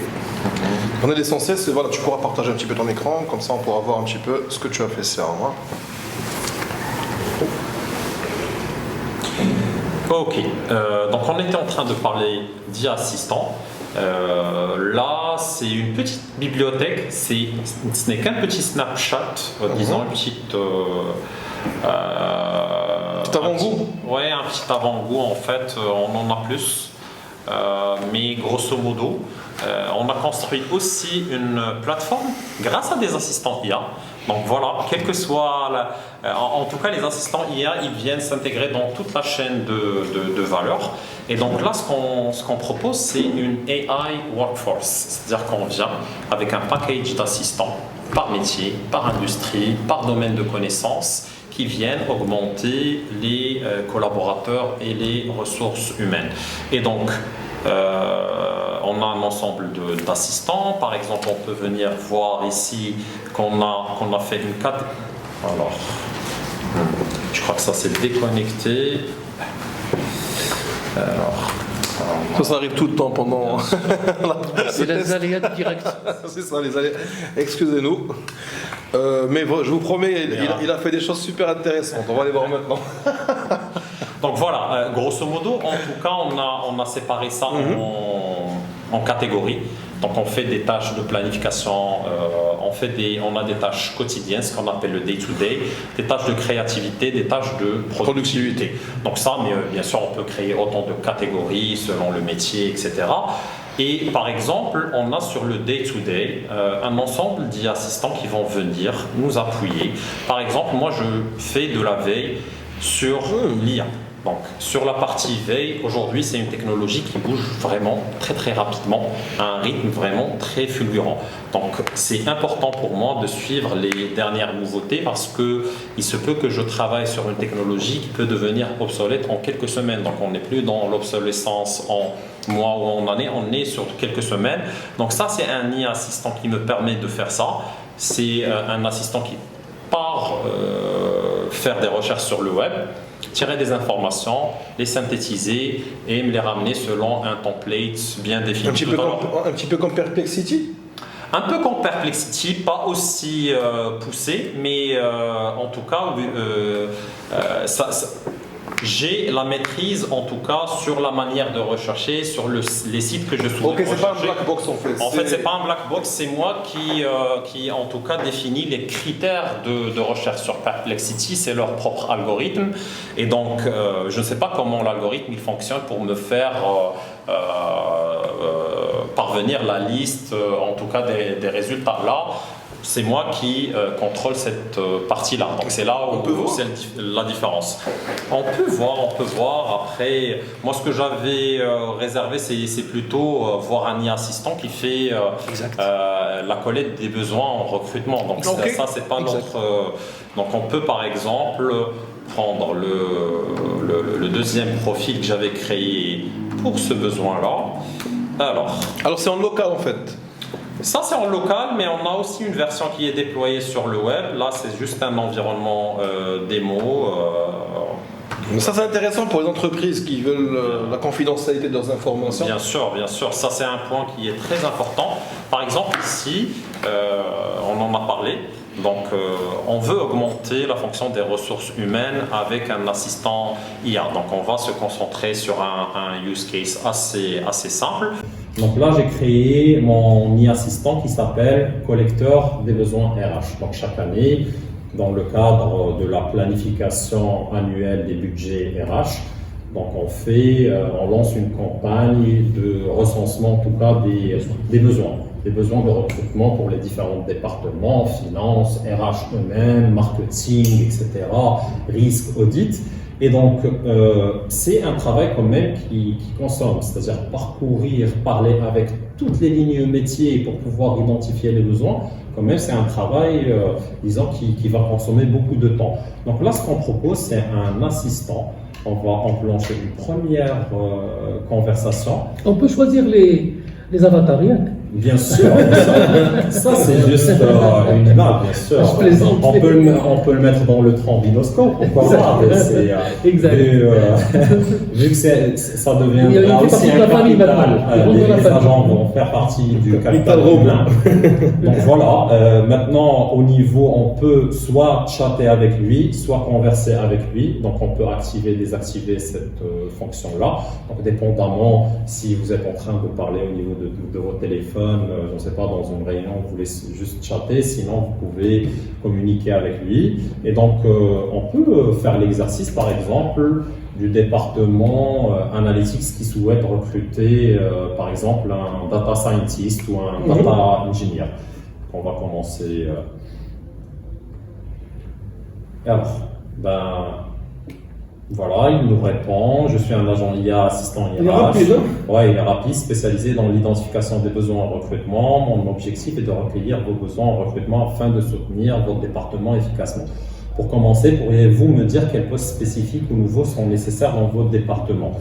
On est l'essentiel, c'est voilà, tu pourras partager un petit peu ton écran, comme ça on pourra voir un petit peu ce que tu as fait ça. Ok, donc on était en train de parler d'e-assistant. Là, c'est une petite bibliothèque, ce n'est qu'un petit snapshot, disons une petite... petit avant-goût. Oui, un petit avant-goût en fait, on en a plus. Mais grosso modo, on a construit aussi une plateforme grâce à des assistants IA. Donc voilà, quel que soit, en tout cas les assistants IA, ils viennent s'intégrer dans toute la chaîne de valeur. Et donc là, ce qu'on propose, c'est une AI workforce. C'est-à-dire qu'on vient avec un package d'assistants par métier, par industrie, par domaine de connaissances, qui viennent augmenter les collaborateurs et les ressources humaines. Et donc, on a un ensemble d'assistants. Par exemple, on peut venir voir ici qu'on a fait une catégorie. Alors, je crois que ça s'est déconnecté. Ça arrive tout le temps pendant. C'est les aléas du direct. C'est ça, les aléas. Excusez-nous. Mais je vous promets, il a fait des choses super intéressantes. On va les voir maintenant. Donc voilà, grosso modo, en tout cas, on a séparé ça en catégories. Donc on fait des tâches de planification on a des tâches quotidiennes, ce qu'on appelle le day-to-day, des tâches de créativité, des tâches de productivité. Donc ça, mais bien sûr, on peut créer autant de catégories selon le métier, etc. Et par exemple, on a sur le day-to-day un ensemble d'assistants qui vont venir nous appuyer. Par exemple, moi, je fais de la veille sur l'IA. Donc, sur la partie veille, aujourd'hui, c'est une technologie qui bouge vraiment très très rapidement, à un rythme vraiment très fulgurant. Donc, c'est important pour moi de suivre les dernières nouveautés parce qu'il se peut que je travaille sur une technologie qui peut devenir obsolète en quelques semaines. Donc, on n'est plus dans l'obsolescence en mois ou en année, on est sur quelques semaines. Donc, ça, c'est un IA assistant qui me permet de faire ça. C'est un assistant qui part faire des recherches sur le web, tirer des informations, les synthétiser et me les ramener selon un template bien défini. Un petit peu comme Perplexity? Un peu comme Perplexity, pas aussi poussé, mais en tout cas, j'ai la maîtrise en tout cas sur la manière de rechercher, sur les sites que je souhaite rechercher. C'est pas un black box en fait. En fait, c'est pas un black box, c'est moi qui en tout cas définit les critères de recherche sur Perplexity, c'est leur propre algorithme. Et donc, je ne sais pas comment l'algorithme il fonctionne pour me faire parvenir la liste, en tout cas des résultats là. C'est moi qui contrôle cette partie-là. Donc c'est là où c'est la différence. On peut voir. Après, moi ce que j'avais réservé, c'est plutôt voir un IA assistant qui fait la collecte des besoins en recrutement. Donc ça, c'est pas notre. Donc on peut par exemple prendre le deuxième profil que j'avais créé pour ce besoin-là. Alors c'est en local en fait. Ça c'est en local, mais on a aussi une version qui est déployée sur le web. Là c'est juste un environnement démo. Ça c'est intéressant pour les entreprises qui veulent la confidentialité de leurs informations. Bien sûr. Ça c'est un point qui est très important. Par exemple ici, on en a parlé. Donc on veut augmenter la fonction des ressources humaines avec un assistant IA. Donc on va se concentrer sur un use case assez simple. Donc là, j'ai créé mon IA assistant qui s'appelle collecteur des besoins RH. Donc chaque année, dans le cadre de la planification annuelle des budgets RH, donc on lance une campagne de recensement en tout cas des besoins de recrutement pour les différents départements, finance, RH eux-mêmes, marketing, etc., risque, audit. Et donc, c'est un travail quand même qui consomme, c'est-à-dire parcourir, parler avec toutes les lignes métiers pour pouvoir identifier les besoins. Quand même, c'est un travail, disons, qui va consommer beaucoup de temps. Donc là, ce qu'on propose, c'est un assistant. On va enclencher une première conversation. On peut choisir les avatars, rien. Bien sûr, ça c'est juste une image, bien sûr. On peut le mettre dans le trombinoscope, pourquoi pas. Exact. Vu que ça deviendra aussi un capital, les agents vont faire partie du capital humain. Donc voilà, maintenant au niveau, on peut soit chatter avec lui, soit converser avec lui. Donc on peut activer, désactiver cette fonction-là. Donc dépendamment si vous êtes en train de parler au niveau de votre téléphone, je ne sais pas, dans une réunion, vous voulez juste chatter, sinon vous pouvez communiquer avec lui. Et donc, on peut faire l'exercice, par exemple, du département Analytics qui souhaite recruter, par exemple, un data scientist ou un data engineer. On va commencer. Alors, voilà, il nous répond. Je suis un agent IA, assistant IA. Il est rapide, hein? Ouais, il est rapide, spécialisé dans l'identification des besoins en recrutement. Mon objectif est de recueillir vos besoins en recrutement afin de soutenir votre département efficacement. Pour commencer, pourriez-vous me dire quels postes spécifiques ou nouveaux sont nécessaires dans votre département?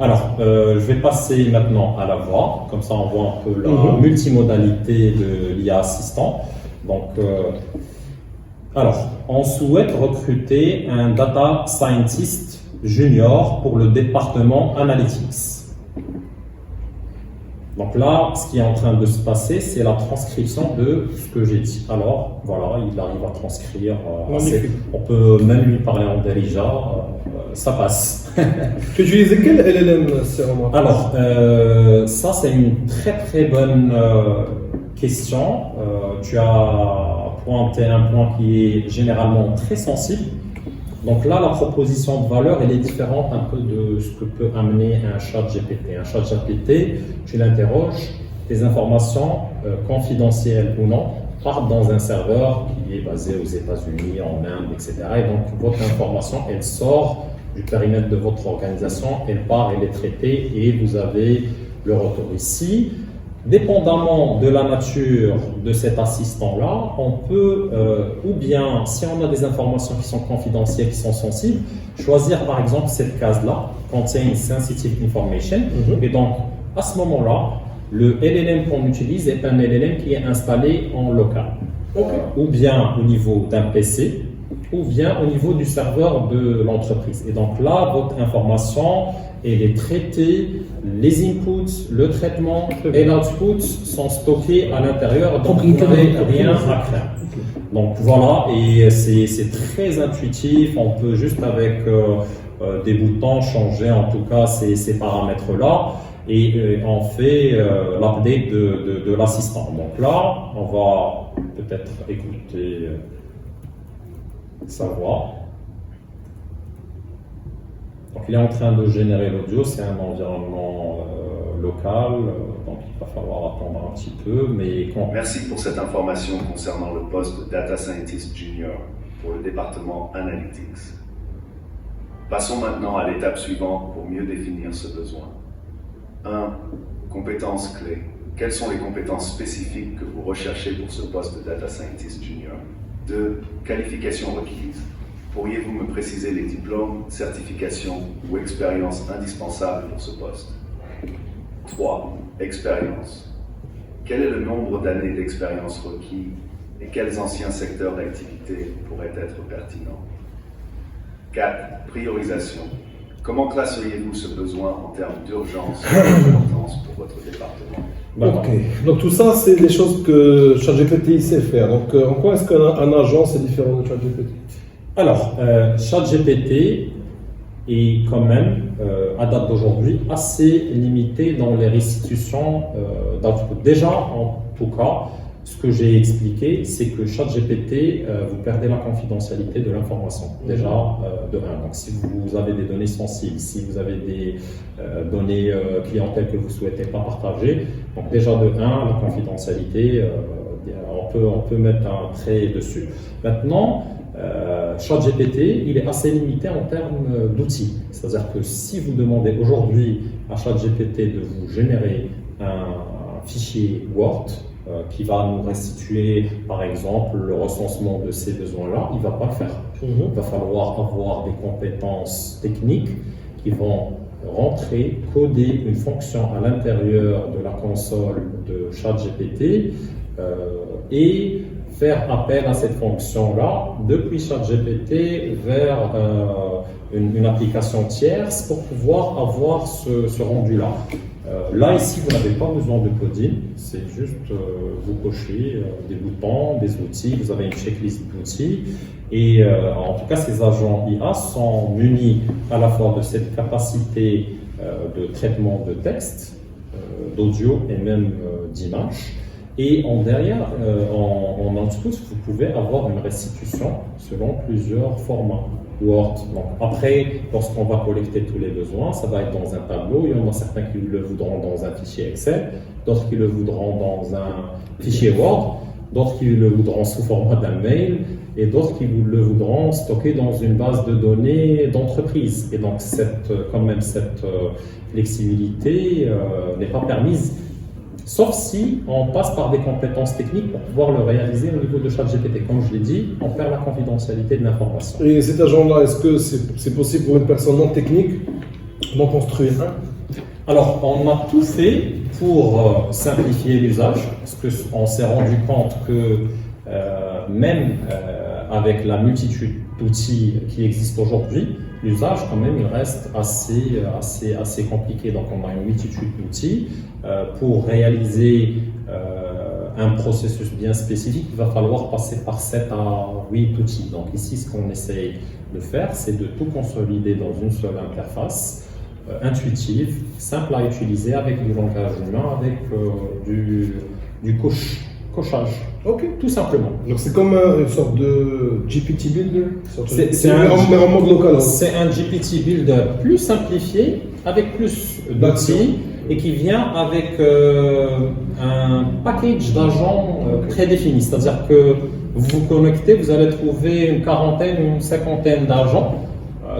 Alors, je vais passer maintenant à la voix. Comme ça, on voit un peu la multimodalité de l'IA assistant. Donc, alors, on souhaite recruter un data scientist junior pour le département Analytics. Donc là, ce qui est en train de se passer, c'est la transcription de ce que j'ai dit. Alors, voilà, il arrive à transcrire. On peut même lui parler en Derija, ça passe. Tu utilises quel LLM, Omar? Alors, ça c'est une très très bonne question. Tu as pointé un point qui est généralement très sensible. Donc là, la proposition de valeur, elle est différente un peu de ce que peut amener un chat GPT. Un chat GPT, tu l'interroges, tes informations confidentielles ou non, partent dans un serveur qui est basé aux États-Unis, en Inde, etc. Et donc, votre information, elle sort du périmètre de votre organisation, elle part, elle est traitée et vous avez le retour ici. Dépendamment de la nature de cet assistant-là, on peut, ou bien, si on a des informations qui sont confidentielles, qui sont sensibles, choisir par exemple cette case-là, Contain Sensitive Information. Et donc, à ce moment-là, le LLM qu'on utilise est un LLM qui est installé en local. Ou bien au niveau d'un PC, ou bien au niveau du serveur de l'entreprise. Et donc là, votre information, elle est traitée, les inputs, le traitement et l'output sont stockés à l'intérieur, donc vous n'avez rien à craindre. Donc voilà, et c'est très intuitif, on peut juste avec des boutons changer en tout cas ces paramètres-là, et on fait l'update de l'assistant. Donc là, on va peut-être écouter sa voix. Donc il est en train de générer l'audio, c'est un environnement local, donc il va falloir attendre un petit peu. Mais Merci pour cette information concernant le poste de Data Scientist Junior pour le département Analytics. Passons maintenant à l'étape suivante pour mieux définir ce besoin. 1. Compétences clés. Quelles sont les compétences spécifiques que vous recherchez pour ce poste de Data Scientist Junior? 2. Qualifications requises. Pourriez-vous me préciser les diplômes, certifications ou expériences indispensables pour ce poste? 3. Expérience. Quel est le nombre d'années d'expérience requis et quels anciens secteurs d'activité pourraient être pertinents? 4. Priorisation. Comment classeriez-vous ce besoin en termes d'urgence et d'importance pour votre département? Ok, donc tout ça, c'est des choses que ChatGPT sait faire. Donc en quoi est-ce qu'un agent, c'est différent de ChatGPT? Alors, ChatGPT est quand même, à date d'aujourd'hui, assez limité dans les restitutions d'output. Déjà, en tout cas, ce que j'ai expliqué, c'est que ChatGPT, vous perdez la confidentialité de l'information, déjà de 1. Donc, si vous avez des données sensibles, si vous avez des données clientèles que vous ne souhaitez pas partager, donc déjà de 1, la confidentialité, on peut mettre un trait dessus. Maintenant, ChatGPT, il est assez limité en termes d'outils. C'est-à-dire que si vous demandez aujourd'hui à ChatGPT de vous générer un fichier Word qui va nous restituer, par exemple, le recensement de ces besoins-là, il ne va pas le faire. Il va falloir avoir des compétences techniques qui vont rentrer, coder une fonction à l'intérieur de la console de ChatGPT et faire appel à cette fonction-là depuis ChatGPT vers une application tierce pour pouvoir avoir ce rendu-là. Là, ici, vous n'avez pas besoin de coding, c'est juste vous cochez des boutons, des outils, vous avez une checklist d'outils. Et en tout cas, ces agents IA sont munis à la fois de cette capacité de traitement de texte, d'audio et même d'image. Et derrière, en output, vous pouvez avoir une restitution selon plusieurs formats Word. Donc après, lorsqu'on va collecter tous les besoins, ça va être dans un tableau. Il y en a certains qui le voudront dans un fichier Excel, d'autres qui le voudront dans un fichier Word, d'autres qui le voudront sous format d'un mail, et d'autres qui le voudront stocker dans une base de données d'entreprise. Et donc, cette flexibilité n'est pas permise. Sauf si on passe par des compétences techniques pour pouvoir le réaliser au niveau de ChatGPT. Comme je l'ai dit, on perd la confidentialité de l'information. Et cet agent-là, est-ce que c'est possible pour une personne non technique d'en construire un? Alors, on a tout fait pour simplifier l'usage, parce qu'on s'est rendu compte que même avec la multitude d'outils qui existent aujourd'hui, l'usage, quand même, il reste assez compliqué. Donc, on a une multitude d'outils. Pour réaliser un processus bien spécifique, il va falloir passer par 7 à 8 outils. Donc, ici, ce qu'on essaye de faire, c'est de tout consolider dans une seule interface intuitive, simple à utiliser, avec du langage humain, avec du cochage. Ok. Tout simplement. Donc c'est comme une sorte de GPT Builder. C'est un mode local. C'est un GPT Builder plus simplifié, avec plus d'outils et qui vient avec un package d'agents prédéfini. C'est-à-dire que vous vous connectez, vous allez trouver une quarantaine, une cinquantaine d'agents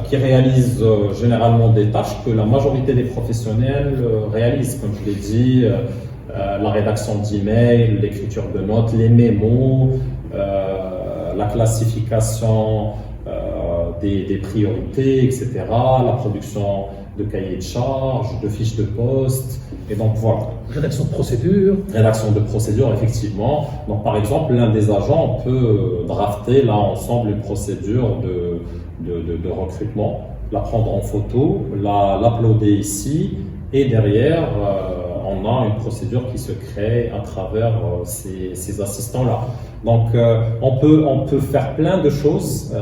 qui réalisent généralement des tâches que la majorité des professionnels réalisent, comme je l'ai dit. La rédaction d'emails, l'écriture de notes, les mémos, la classification des priorités, etc., la production de cahiers de charges, de fiches de poste, et donc voilà. Rédaction de procédure. Rédaction de procédure, effectivement. Donc par exemple, l'un des agents peut drafter là ensemble une procédure de recrutement, la prendre en photo, l'uploader ici, et derrière, on a une procédure qui se crée à travers ces assistants-là. Donc, on peut faire plein de choses.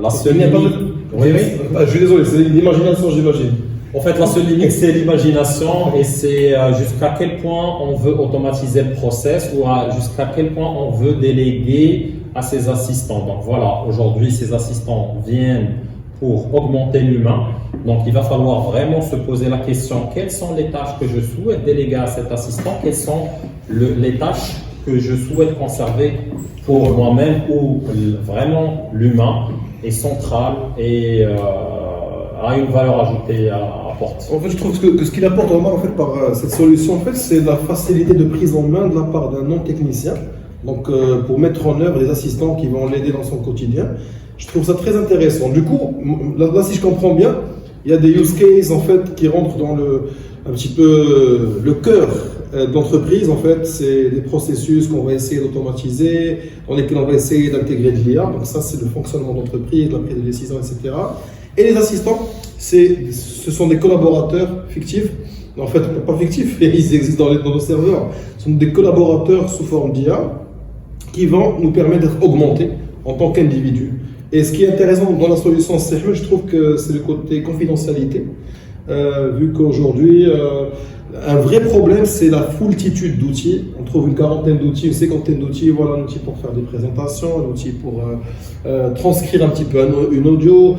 La seule limite... Je suis désolé, c'est l'imagination, j'imagine. En fait, la seule limite, c'est l'imagination et c'est jusqu'à quel point on veut automatiser le process ou jusqu'à quel point on veut déléguer à ces assistants. Donc voilà, aujourd'hui, ces assistants viennent pour augmenter l'humain. Donc, il va falloir vraiment se poser la question, quelles sont les tâches que je souhaite déléguer à cet assistant? Quelles sont les tâches que je souhaite conserver pour moi-même, où vraiment l'humain est central et a une valeur ajoutée à apporter. En fait, je trouve que ce qu'il apporte vraiment par cette solution, en fait, c'est la facilité de prise en main de la part d'un non-technicien. Donc, pour mettre en œuvre des assistants qui vont l'aider dans son quotidien. Je trouve ça très intéressant. Du coup, là, si je comprends bien, il y a des use cases en fait qui rentrent dans un petit peu le cœur d'entreprise. En fait, c'est des processus qu'on va essayer d'automatiser, dans lesquels on va essayer d'intégrer de l'IA. Donc ça, c'est le fonctionnement d'entreprise, la prise de décision, etc. Et les assistants, ce sont des collaborateurs fictifs. En fait, pas fictifs, ils existent dans nos serveurs. Ce sont des collaborateurs sous forme d'IA qui vont nous permettre d'être augmentés en tant qu'individus. Et ce qui est intéressant dans la solution Sehmel, je trouve que c'est le côté confidentialité. Vu qu'aujourd'hui, un vrai problème, c'est la foultitude d'outils. On trouve une quarantaine d'outils, une cinquantaine d'outils. Voilà, un outil pour faire des présentations, un outil pour transcrire un petit peu une audio,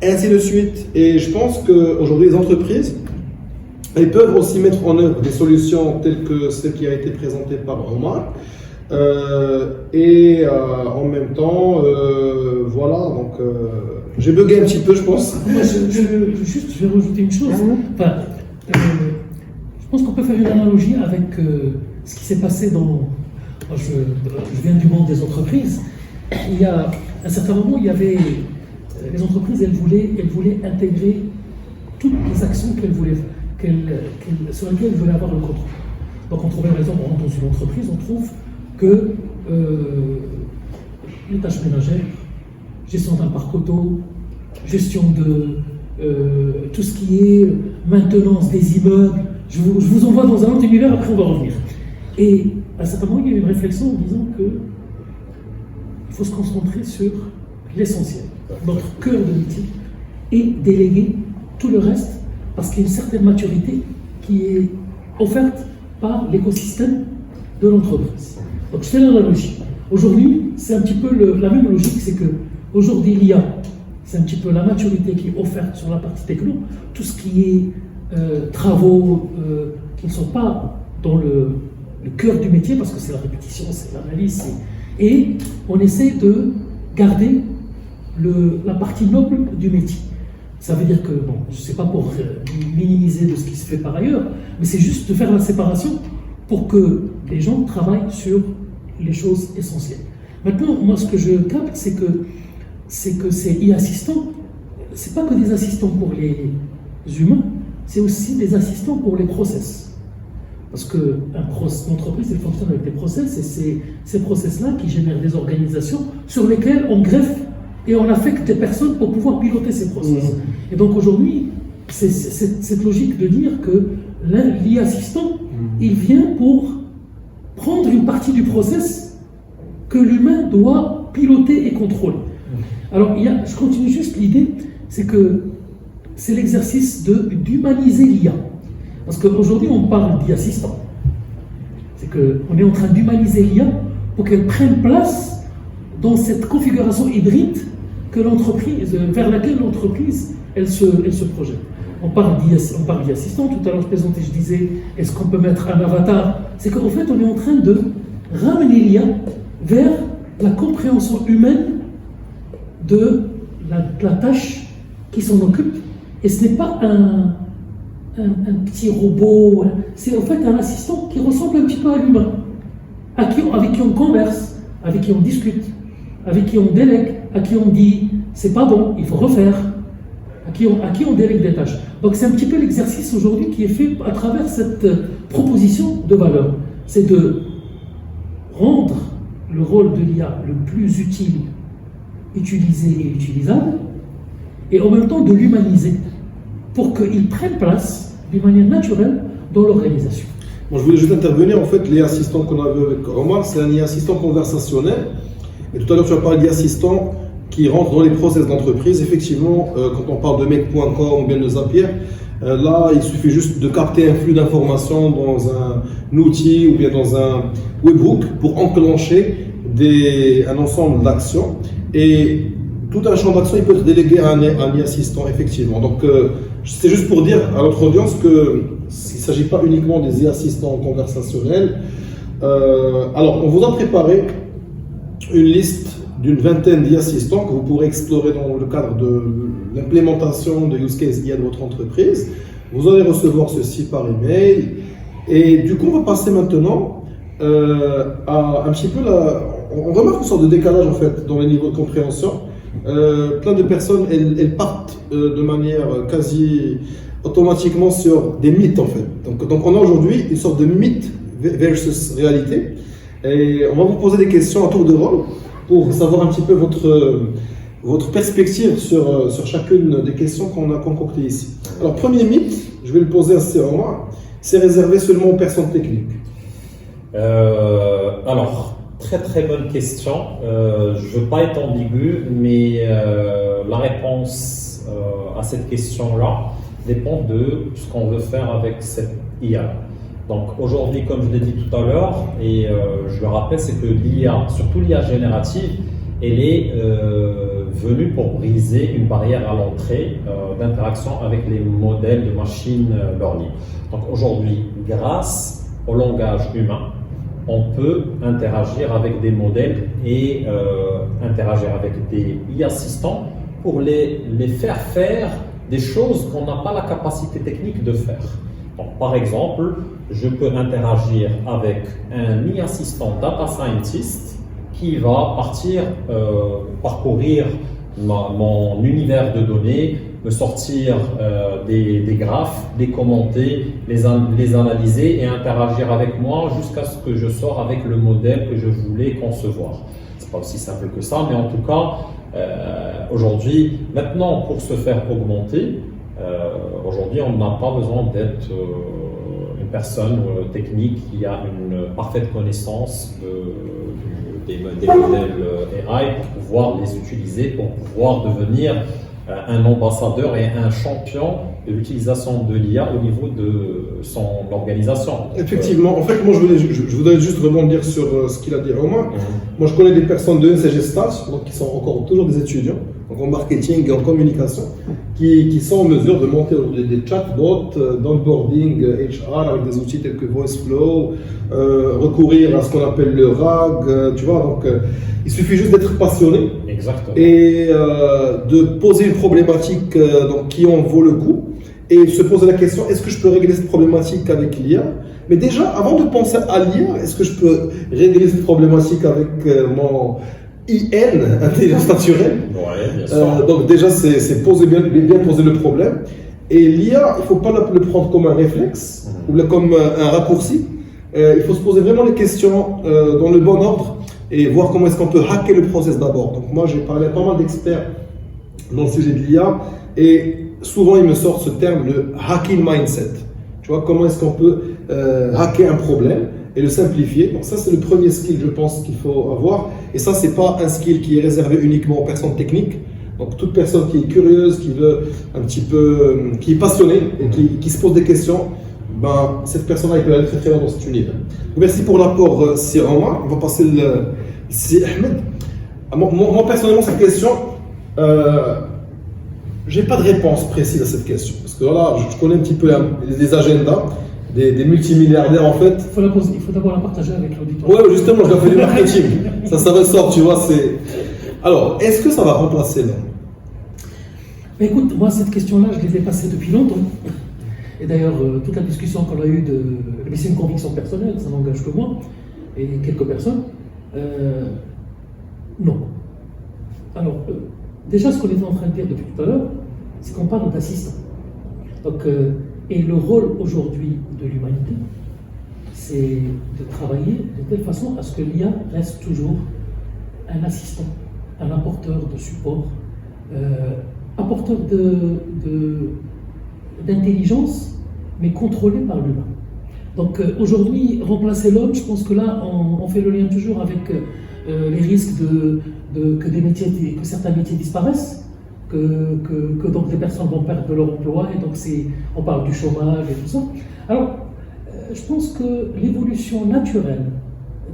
ainsi de suite. Et je pense qu'aujourd'hui, les entreprises, elles peuvent aussi mettre en œuvre des solutions telles que celle qui a été présentée par Omar. En même temps, voilà, donc j'ai bugué un petit peu, je pense. Moi, je vais rajouter une chose. Enfin, je pense qu'on peut faire une analogie avec ce qui s'est passé je viens du monde des entreprises. Il y a un certain moment, il y avait les entreprises, elles voulaient intégrer toutes les actions sur lesquelles elles voulaient avoir le contrôle. Donc on trouvait, par exemple, on rentre dans une entreprise, on trouve que les tâches ménagères, gestion d'un parc auto, gestion de tout ce qui est maintenance des immeubles, je vous envoie dans un autre univers, après on va revenir. Et à un certain moment, il y a eu une réflexion en disant qu'il faut se concentrer sur l'essentiel, notre cœur de métier, et déléguer tout le reste, parce qu'il y a une certaine maturité qui est offerte par l'écosystème de l'entreprise. Donc je fais l'analogie. Aujourd'hui, c'est un petit peu la même logique, c'est que aujourd'hui l'IA, c'est un petit peu la maturité qui est offerte sur la partie techno, tout ce qui est travaux qui ne sont pas dans le cœur du métier, parce que c'est la répétition, c'est l'analyse, et on essaie de garder la partie noble du métier. Ça veut dire que, bon, je ne sais pas pour minimiser de ce qui se fait par ailleurs, mais c'est juste de faire la séparation pour que les gens travaillent sur les choses essentielles. Maintenant, moi, ce que je capte, c'est que ces e-assistants, ce n'est pas que des assistants pour les humains, c'est aussi des assistants pour les process. Parce qu'une entreprise, elle fonctionne avec des process, et c'est ces process-là qui génèrent des organisations sur lesquelles on greffe et on affecte des personnes pour pouvoir piloter ces process. Et donc aujourd'hui, c'est cette logique de dire que l'e-assistant, il vient pour prendre une partie du process que l'humain doit piloter et contrôler. Alors, je continue juste l'idée, c'est que c'est l'exercice d'humaniser l'IA. Parce qu'aujourd'hui, on parle d'e-assistant. C'est qu'on est en train d'humaniser l'IA pour qu'elle prenne place dans cette configuration hybride que l'entreprise, vers laquelle l'entreprise elle se projette. On parle d'assistant, tout à l'heure je présentais, je disais, est-ce qu'on peut mettre un avatar? C'est qu'en fait on est en train de ramener l'IA vers la compréhension humaine de la tâche qui s'en occupe. Et ce n'est pas un petit robot, c'est en fait un assistant qui ressemble un petit peu à l'humain, avec qui on converse, avec qui on discute, avec qui on délègue, à qui on dit c'est pas bon, il faut refaire, à qui on délègue des tâches. Donc c'est un petit peu l'exercice aujourd'hui qui est fait à travers cette proposition de valeur. C'est de rendre le rôle de l'IA le plus utile, utilisé et utilisable, et en même temps de l'humaniser pour qu'il prenne place d'une manière naturelle dans l'organisation. Bon, je voulais juste intervenir. En fait, les assistants qu'on avait avec Omar, c'est un assistant conversationnel. Et tout à l'heure, tu as parlé d'assistants qui rentrent dans les process d'entreprise. Effectivement, quand on parle de Make.com ou bien de Zapier, là, il suffit juste de capter un flux d'informations dans un outil ou bien dans un webhook pour enclencher un ensemble d'actions. Et tout un champ d'action, il peut être délégué à un assistant, effectivement. Donc, c'est juste pour dire à notre audience qu'il ne s'agit pas uniquement des assistants conversationnels. Alors, on vous a préparé une liste d'une vingtaine d'assistants que vous pourrez explorer dans le cadre de l'implémentation de use case IA de votre entreprise. Vous allez recevoir ceci par email. Et du coup, on va passer maintenant à un petit peu on remarque une sorte de décalage en fait dans les niveaux de compréhension. Plein de personnes, elles partent de manière quasi automatiquement sur des mythes en fait. Donc on a aujourd'hui une sorte de mythe versus réalité. Et on va vous poser des questions à tour de rôle pour savoir un petit peu votre perspective sur chacune des questions qu'on a concoctées ici. Alors premier mythe, je vais le poser assez en moi, c'est réservé seulement aux personnes techniques. Alors, très très bonne question. Je ne veux pas être ambigu, mais la réponse à cette question-là dépend de ce qu'on veut faire avec cette IA. Donc aujourd'hui, comme je l'ai dit tout à l'heure, et je le rappelle, c'est que l'IA, surtout l'IA générative, elle est venue pour briser une barrière à l'entrée d'interaction avec les modèles de machine learning. Donc aujourd'hui, grâce au langage humain, on peut interagir avec des modèles et interagir avec des assistants pour les faire faire des choses qu'on n'a pas la capacité technique de faire. Donc, par exemple, je peux interagir avec un assistant data scientist qui va parcourir mon univers de données, me sortir des graphes, les commenter, les analyser et interagir avec moi jusqu'à ce que je sorte avec le modèle que je voulais concevoir. C'est pas aussi simple que ça, mais en tout cas, aujourd'hui, maintenant, pour se faire augmenter, aujourd'hui, on n'a pas besoin d'être une personne technique qui a une parfaite connaissance des modèles AI pour pouvoir les utiliser, pour pouvoir devenir un ambassadeur et un champion de l'utilisation de l'IA au niveau de son organisation. Effectivement, en fait, moi je voudrais juste rebondir sur ce qu'il a dit Omar. Moi je connais des personnes de NCG Stats, donc qui sont encore toujours des étudiants, donc en marketing et en communication, qui sont en mesure de monter des chatbots d'onboarding HR avec des outils tels que VoiceFlow, recourir à ce qu'on appelle le RAG, tu vois, donc il suffit juste d'être passionné. Exactement. Et de poser une problématique donc, qui en vaut le coup et se poser la question, est-ce que je peux régler cette problématique avec l'IA? Mais déjà, avant de penser à l'IA, est-ce que je peux régler cette problématique avec mon IN, intelligence naturelle? Ouais, bien sûr. Donc déjà, c'est bien poser le problème. Et l'IA, il ne faut pas le prendre comme un réflexe ou comme un raccourci. Il faut se poser vraiment les questions dans le bon ordre et voir comment est-ce qu'on peut hacker le process d'abord. Donc moi, j'ai parlé à pas mal d'experts dans le sujet de l'IA et souvent, ils me sortent ce terme, le hacking mindset. Tu vois, comment est-ce qu'on peut hacker un problème et le simplifier. Donc ça, c'est le premier skill, je pense, qu'il faut avoir. Et ça, c'est pas un skill qui est réservé uniquement aux personnes techniques. Donc toute personne qui est curieuse, qui veut un petit peu, qui est passionnée et qui se pose des questions, ben, cette personne-là peut aller très très loin dans cet univers. Merci pour l'apport, Sir Omar. On va passer le Sir Ahmed. Moi, personnellement, cette question, j'ai pas de réponse précise à cette question. Parce que voilà, je connais un petit peu les agendas des multimilliardaires en fait. Il faut d'abord la partager avec l'auditoire. Ouais, justement, je dois faire du marketing. ça ressort, tu vois. Alors, est-ce que ça va remplacer l'homme? Écoute, moi, cette question-là, je l'ai dépassée depuis longtemps. Et d'ailleurs, toute la discussion qu'on a eue mais c'est une conviction personnelle, ça n'engage que moi et quelques personnes. Non. Alors, déjà, ce qu'on était en train de dire depuis tout à l'heure, c'est qu'on parle d'assistant. Donc, et le rôle aujourd'hui de l'humanité, c'est de travailler de telle façon à ce que l'IA reste toujours un assistant, un apporteur de support, apporteur d'intelligence, mais contrôlé par l'humain. Donc aujourd'hui, remplacer l'homme, je pense que là, on fait le lien toujours avec les risques que certains métiers disparaissent, que donc des personnes vont perdre leur emploi, et donc on parle du chômage et tout ça. Alors, je pense que l'évolution naturelle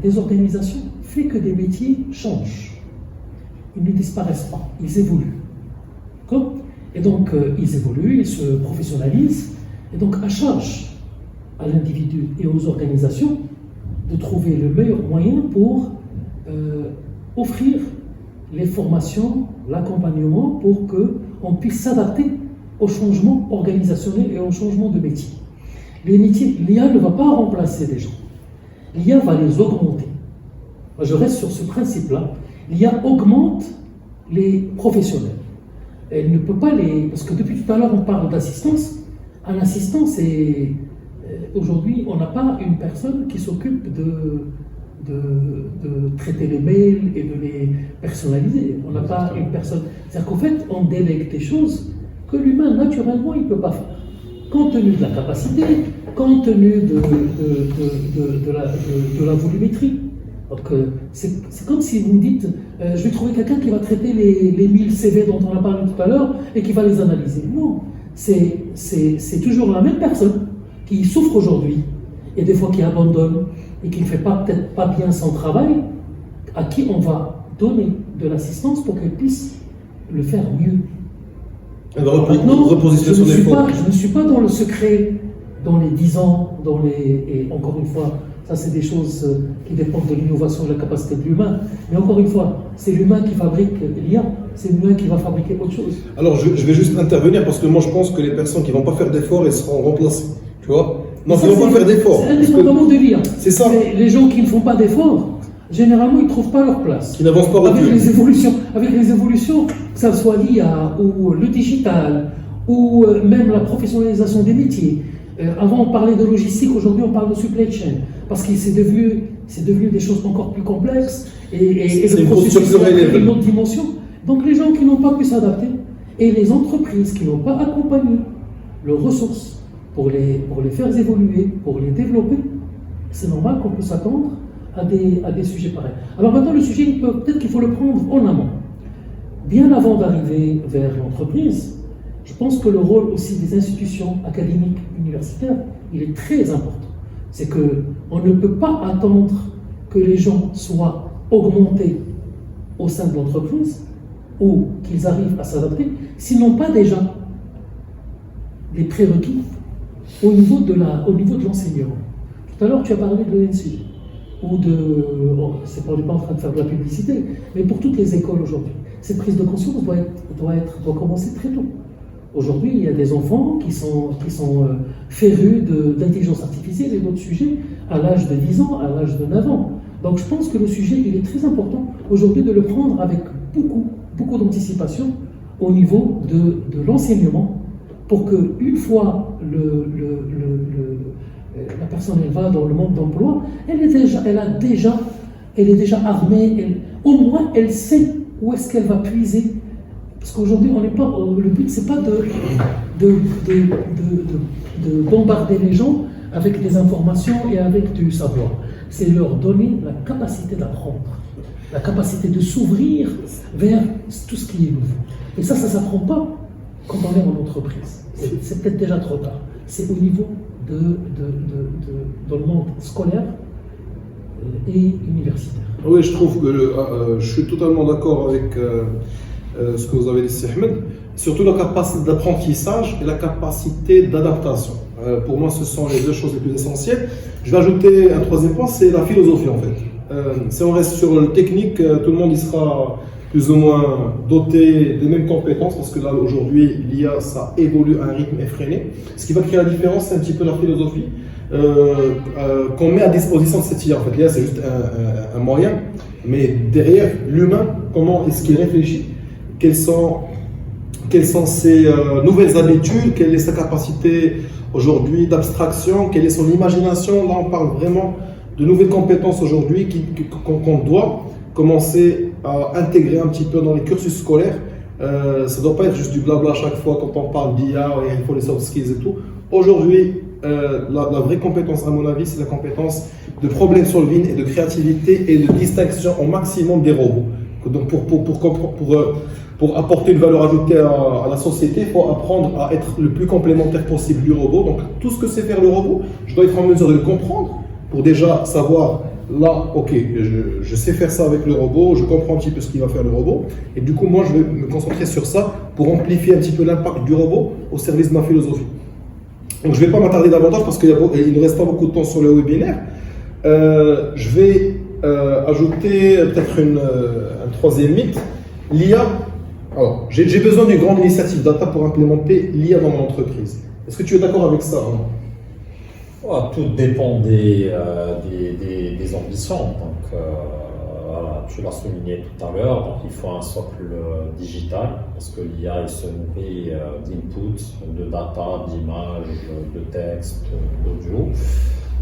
des organisations fait que des métiers changent. Ils ne disparaissent pas, ils évoluent. D'accord ? Et donc, ils évoluent, ils se professionnalisent, et donc à charge à l'individu et aux organisations de trouver le meilleur moyen pour offrir les formations, l'accompagnement pour qu'on puisse s'adapter aux changements organisationnels et aux changements de métier. Les métiers, l'IA ne va pas remplacer les gens, l'IA va les augmenter. Moi, je reste sur ce principe-là. L'IA augmente les professionnels. Elle ne peut pas parce que depuis tout à l'heure on parle d'assistance. Un assistant, aujourd'hui, on n'a pas une personne qui s'occupe de traiter les mails et de les personnaliser. On n'a pas une personne. C'est-à-dire qu'en fait, on délègue des choses que l'humain, naturellement, il ne peut pas faire. Compte tenu de la capacité, compte tenu de la volumétrie. Donc, c'est comme si vous me dites, je vais trouver quelqu'un qui va traiter les 1000 CV dont on a parlé tout à l'heure et qui va les analyser. Non, c'est toujours la même personne qui souffre aujourd'hui et des fois qui abandonne et qui ne fait peut-être pas bien son travail, à qui on va donner de l'assistance pour qu'elle puisse le faire mieux. Maintenant, je ne suis pas dans le secret, dans les 10 ans, et encore une fois, ça c'est des choses qui dépendent de l'innovation et de la capacité de l'humain. Mais encore une fois, c'est l'humain qui fabrique l'IA, c'est l'humain qui va fabriquer autre chose. Alors je vais juste intervenir parce que moi je pense que les personnes qui ne vont pas faire d'efforts, elles seront remplacées. Tu vois? Non, ils ne vont pas faire d'efforts. C'est indépendamment de l'IA. C'est ça. Les gens qui ne font pas d'efforts, généralement ils ne trouvent pas leur place. Qui n'avancent pas avec les évolutions, que ce soit l'IA ou le digital, ou même la professionnalisation des métiers. Avant on parlait de logistique, aujourd'hui on parle de supply chain, parce que c'est devenu des choses encore plus complexes et le processus a pris une autre dimension. Donc les gens qui n'ont pas pu s'adapter et les entreprises qui n'ont pas accompagné leurs ressources pour les faire évoluer, pour les développer, c'est normal qu'on peut s'attendre à des sujets pareils. Alors maintenant le sujet, peut-être qu'il faut le prendre en amont. Bien avant d'arriver vers l'entreprise, je pense que le rôle aussi des institutions académiques universitaires, il est très important. C'est qu'on ne peut pas attendre que les gens soient augmentés au sein de l'entreprise ou qu'ils arrivent à s'adapter, s'ils n'ont pas déjà les prérequis au niveau de l'enseignement. Tout à l'heure, tu as parlé de l'ENSJ, on n'est pas en train de faire de la publicité, mais pour toutes les écoles aujourd'hui, cette prise de conscience doit commencer très tôt. Aujourd'hui, il y a des enfants qui sont férus d'intelligence artificielle et d'autres sujets à l'âge de 10 ans, à l'âge de 9 ans. Donc je pense que le sujet, il est très important aujourd'hui de le prendre avec beaucoup d'anticipation au niveau de l'enseignement pour qu'une fois la personne elle va dans le monde d'emploi, elle est déjà armée, au moins elle sait où est-ce qu'elle va puiser. Parce qu'aujourd'hui, le but, c'est pas de bombarder les gens avec des informations et avec du savoir. C'est leur donner la capacité d'apprendre, la capacité de s'ouvrir vers tout ce qui est nouveau. Et ça ne s'apprend pas quand on est en entreprise. C'est peut-être déjà trop tard. C'est au niveau dans le monde scolaire et universitaire. Oui, je trouve que je suis totalement d'accord avec ce que vous avez dit, Ahmed. Surtout la capacité d'apprentissage et la capacité d'adaptation. Pour moi, ce sont les deux choses les plus essentielles. Je vais ajouter un troisième point, c'est la philosophie en fait. Si on reste sur le technique, tout le monde y sera plus ou moins doté des mêmes compétences, parce que là aujourd'hui l'IA ça évolue à un rythme effréné. Ce qui va créer la différence, c'est un petit peu la philosophie qu'on met à disposition de cette IA. En fait, l'IA c'est juste un moyen, mais derrière l'humain, comment est-ce qu'il réfléchit, quelles sont ses nouvelles habitudes, quelle est sa capacité aujourd'hui d'abstraction, quelle est son imagination. Là on parle vraiment de nouvelles compétences aujourd'hui qu'on doit commencer à intégrer un petit peu dans les cursus scolaires. Ça ne doit pas être juste du blabla à chaque fois quand on parle d'IA et il faut les soft skills et tout. Aujourd'hui, la vraie compétence à mon avis, c'est la compétence de problem solving et de créativité et de distinction au maximum des robots. Donc pour apporter une valeur ajoutée à la société, il faut apprendre à être le plus complémentaire possible du robot. Donc tout ce que sait faire le robot, je dois être en mesure de le comprendre pour déjà savoir, là, ok, je sais faire ça avec le robot, je comprends un petit peu ce qu'il va faire le robot, et du coup, moi, je vais me concentrer sur ça pour amplifier un petit peu l'impact du robot au service de ma philosophie. Donc, je ne vais pas m'attarder davantage parce qu'il ne reste pas beaucoup de temps sur le webinaire. Je vais ajouter peut-être un troisième mythe. L'IA, alors, j'ai besoin d'une grande initiative data pour implémenter l'IA dans mon entreprise. Est-ce que tu es d'accord avec ça, hein? Tout dépend des ambitions. Donc, voilà, tu l'as souligné tout à l'heure, donc il faut un socle digital parce que l'IA il se nourrit d'input, de data, d'images, de texte, d'audio.